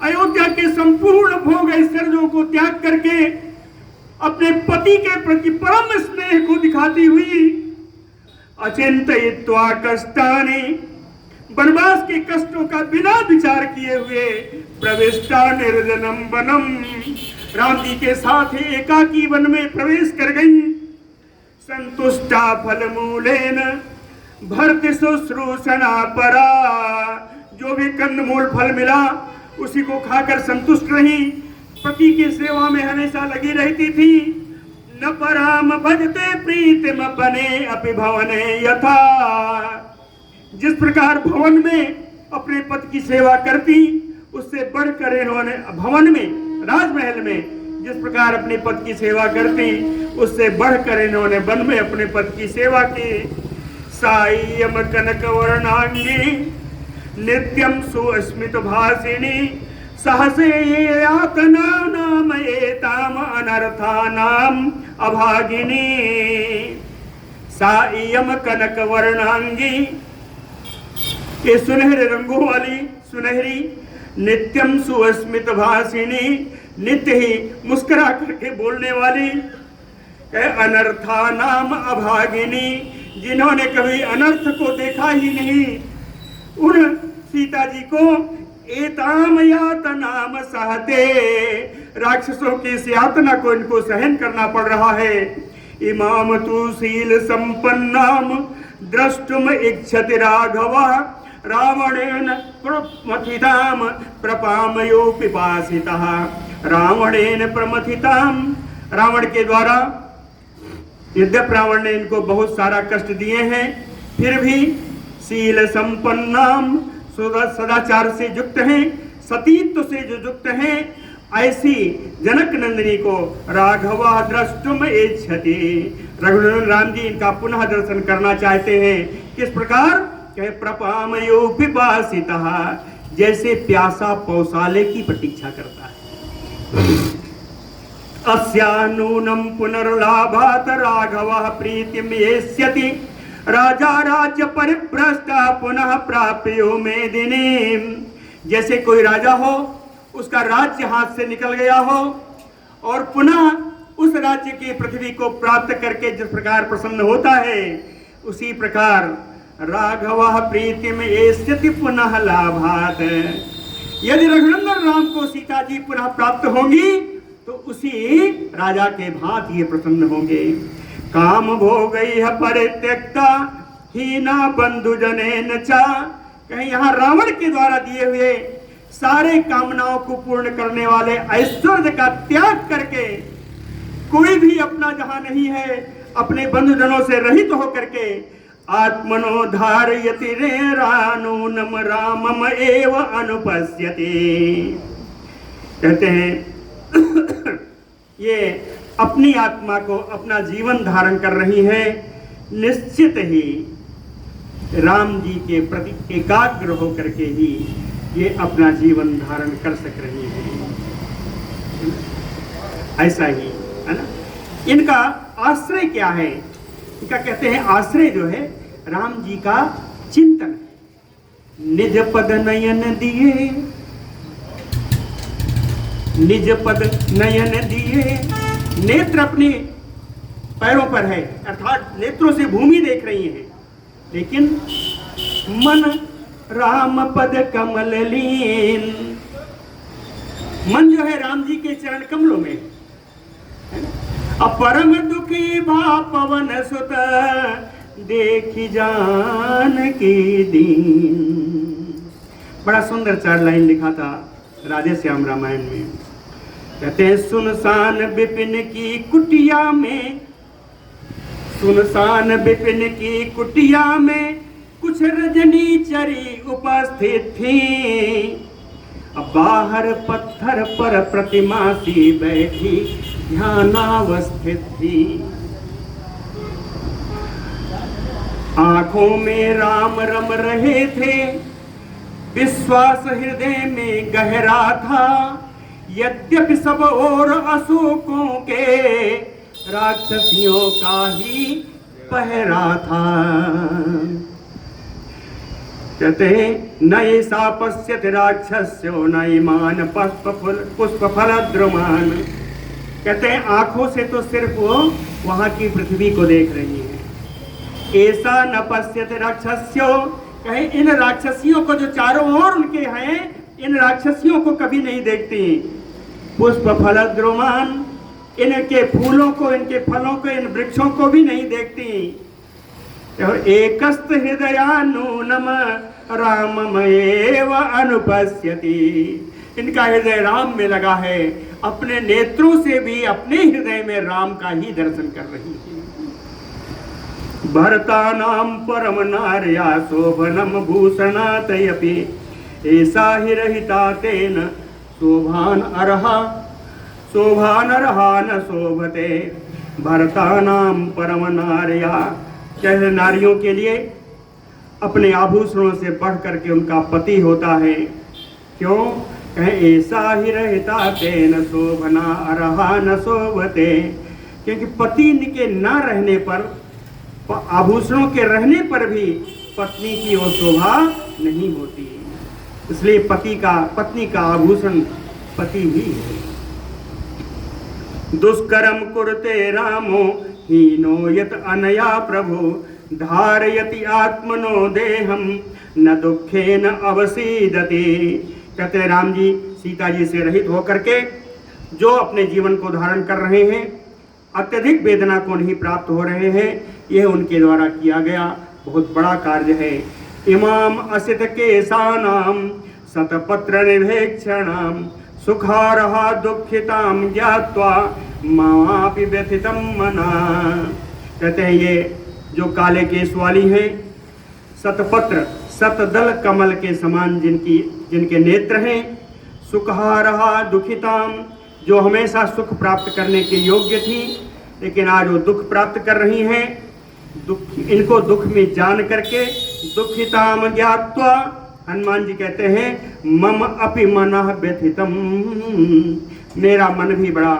अयोध्या के संपूर्ण भोग ऐश्वर्यों को त्याग करके अपने पति के प्रति परम स्नेह को दिखाती हुई अचिंतयित्वा कष्टानि वनवास के कष्टों का बिना विचार किए हुए प्रविष्टा निर्जनम वनम, राम जी के साथ एकाकी वन में प्रवेश कर गई। संतुष्टा फल मूलेन भरत शुश्रूषणा परा, जो भी कंदमूल फल मिला उसी को खाकर संतुष्ट रही, पति की सेवा में हमेशा लगी रहती थी। न पराम भजते प्रीतम बने अपि भवने यथा, जिस प्रकार भवन में अपने पति की सेवा करती उससे बढ़कर इन्होंने भवन में, राजमहल में जिस प्रकार अपने पति की सेवा करती उससे बढ़कर इन्होंने वन में अपने पति की सेवा की। सायम कनक वर्णांगी नित्यम सुस्मित भासिनी, सहसे यातना नाम एताम अनर्थानाम अभागिनी। सायम कनक वर्णांगी, ये सुनहरे रंगों वाली, सुनहरी, नित्यम सुस्मित भासिनी, नित्य ही मुस्कुरा करके बोलने वाली, अनर्था नाम अभागिनी, जिन्होंने कभी अनर्थ को देखा ही नहीं, उन सीता जी को एताम यातनाम सहते, राक्षसों की इस यातना को इनको सहन करना पड़ रहा है। इमाम तु शील संपन्नाम द्रष्टुम इच्छति राघव, रावणेन प्रमथिताम प्रपामयो पिपासितः, रावणेन प्रमथिताम, रावण के द्वारा यद्यप रावण ने इनको बहुत सारा कष्ट दिए हैं, फिर भी शील संपन्नाम, सदाचार से युक्त हैं, सतीत्व से जो युक्त हैं, ऐसी जनक नंदिनी को राघव द्रष्टुम इच्छति, रघुनंदन राम जी इनका पुनः दर्शन करना चाहते हैं। किस प्रकार? कहे प्रपामयो पिपासितः, जैसे प्यासा पौसाले की प्रतीक्षा करता है। अस्यानूनम पुनर्लाभात राघवः प्रीतिम येष्यति, राजा राज्य परिभ्रष्टा पुनः प्राप्यो मेदिनी। जैसे कोई राजा हो, उसका राज्य हाथ से निकल गया हो और पुनः उस राज्य की पृथ्वी को प्राप्त करके जिस प्रकार प्रसन्न होता है, उसी प्रकार राघवः प्रीतिम येष्यति पुनः लाभात। यदि रघुनंदन राम को सीता जी पुनः प्राप्त होंगी तो उसी राजा के भांति ये प्रसन्न होंगे। काम भोगैः परित्यक्ता हीना बंधुजनेन च, कहीं यहाँ रावण के द्वारा दिए हुए सारे कामनाओं को पूर्ण करने वाले ऐश्वर्य का त्याग करके कोई भी अपना जहां नहीं है, अपने बंधुजनों से रहित होकर के आत्मनो धारयति रे रानूनम रामम एव अनुपश्यति। कहते हैं ये अपनी आत्मा को अपना जीवन धारण कर रही है, निश्चित ही राम जी के प्रति एकाग्र होकर के ही ये अपना जीवन धारण कर सक रही है। ऐसा ही है ना। इनका आश्रय क्या है? इनका कहते हैं आश्रय जो है राम जी का चिंतन। निज पद नयन दिए, निज पद नयन दिए, नेत्र अपने पैरों पर है, अर्थात नेत्रों से भूमि देख रही हैं, लेकिन मन राम पद कमल लीन, मन जो है राम जी के चरण कमलों में। अपरम दुखी भा पवन सुत देखी जान की दीन। बड़ा सुंदर 4 लाइन लिखा था राधे श्याम रामायण में। कहते हैं सुनसान विपिन की कुटिया में, सुनसान विपिन की कुटिया में कुछ रजनी चरी उपस्थित थी। अब बाहर पत्थर पर प्रतिमा सी बैठी ध्यानावस्थित थी। आंखों में राम रम रहे थे, विश्वास हृदय में गहरा था। यद्यपि सब और अशोकों के राक्षसियों का ही पहरा था। कहते हैं न ऐसा पश्यत राक्षस्यो न ईमान पुष्प फल द्रुमान। कहते हैं आंखों से तो सिर्फ वो वहां की पृथ्वी को देख रही है। ऐसा न पश्यत राक्षस्यो, कहे इन राक्षसियों को जो चारों ओर उनके हैं, इन राक्षसियों को कभी नहीं देखती। पुष्प फल द्रुमान, इनके फूलों को, इनके फलों को, इन वृक्षों को भी नहीं देखती। एकस्त हृदयानूनम राममयेव अनुपश्यति, इनका हृदय राम में लगा है, अपने नेत्रों से भी अपने हृदय में राम का ही दर्शन कर रही है। भरतानाम परम नार्या शोभनम भूषणातयपि ऐसा ही रहिता तेन शोभान अर्हा न शोभते। भरतानाम परम नार्या, चाहे नारियों के लिए अपने आभूषणों से बढ़ करके उनका पति होता है। क्यों? कहे ऐसा ही रहता तेन शोभना अर्हा न शोभते, क्योंकि पति के न रहने पर, आभूषणों के रहने पर भी पत्नी की वो शोभा नहीं होती। इसलिए पत्नी का आभूषण पति ही है। दुष्करम कुरुते रामो हीनो यत अनया प्रभु धारयति आत्मनो देहम न दुखे न अवसीदति। कहते राम जी सीता जी से रहित होकर के जो अपने जीवन को धारण कर रहे हैं, अत्यधिक वेदना को नहीं प्राप्त हो रहे हैं, यह उनके द्वारा किया गया बहुत बड़ा कार्य है। इमाम असित केशानाम शतपत्र निभेक्षणाम सुखारहा दुखिताम ज्ञात्वा मापि व्यथितम मना। कहते हैं ये जो काले केश वाली हैं, शतपत्र शतदल कमल के समान जिनके नेत्र हैं, सुखारहा दुखिताम, जो हमेशा सुख प्राप्त करने के योग्य थी, लेकिन आज वो दुख प्राप्त कर रही हैं। इनको दुख में जान करके दुखिताम ज्ञात्वा, हनुमान जी कहते हैं मम अपि मनः व्यथितम, मेरा मन भी बड़ा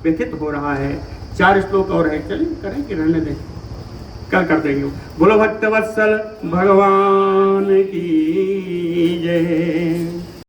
व्यथित हो रहा है। 4 श्लोक और है, चलिए करें कि रहने दें, कल कर देंगे। बोलो भक्तवत्सल भगवान की जय।